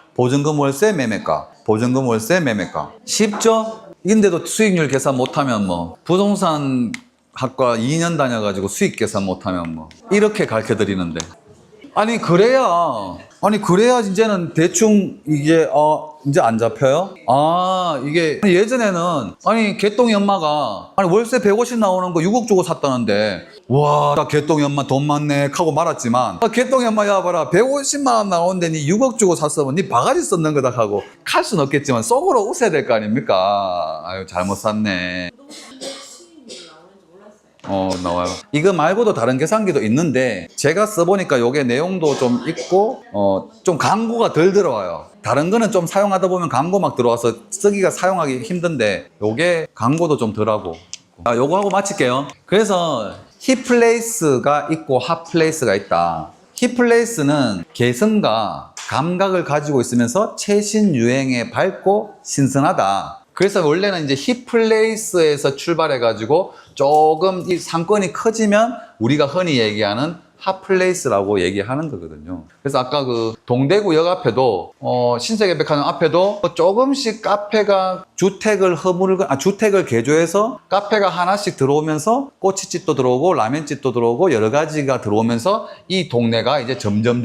쉽죠? 인데도 수익률 계산 못하면 뭐 부동산 학과 2년 다녀가지고 수익 계산 못하면 뭐 이렇게 가르쳐 드리는데. 아니 그래야 아니 그래야 이제는 대충 이게 이제 안 잡혀요? 아 이게 예전에는 아니 개똥이 엄마가 아니 월세 150 나오는 거 6억 주고 샀다는데 와 나 개똥이 엄마 돈 많네 하고 말았지만 개똥이 엄마 야 봐라 150만 원 나오는데 니 6억 주고 샀으면 니 바가지 썼는 거다 하고 칼 수는 없겠지만 속으로 웃어야 될 거 아닙니까? 아유 잘못 샀네. 나와요. 이거 말고도 다른 계산기도 있는데 제가 써보니까 요게 내용도 좀 있고 좀 광고가 덜 들어와요. 다른 거는 좀 사용하다 보면 광고 막 들어와서 쓰기가 사용하기 힘든데 요게 광고도 좀 덜하고 요거 하고 마칠게요. 그래서 힙플레이스가 있고 핫플레이스가 있다. 힙플레이스는 개성과 감각을 가지고 있으면서 최신 유행에 밝고 신선하다. 그래서 원래는 이제 힙플레이스에서 출발해가지고 조금 이 상권이 커지면 우리가 흔히 얘기하는 핫플레이스라고 얘기하는 거거든요. 그래서 아까 그 동대구역 앞에도 신세계백화점 앞에도 조금씩 카페가 주택을 개조해서 카페가 하나씩 들어오면서 꼬치집도 들어오고 라면집도 들어오고 여러 가지가 들어오면서 이 동네가 이제 점점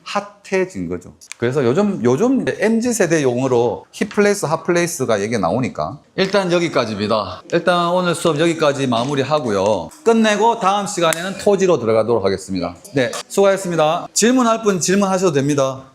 핫해진 거죠. 그래서 요즘 MZ세대 용어로 힙플레이스, 핫플레이스가 얘기 나오니까 일단 여기까지입니다. 일단 오늘 수업 여기까지 마무리하고요. 끝내고 다음 시간에는 토지로 들어가도록 하겠습니다. 네, 수고하셨습니다. 질문할 분 질문하셔도 됩니다.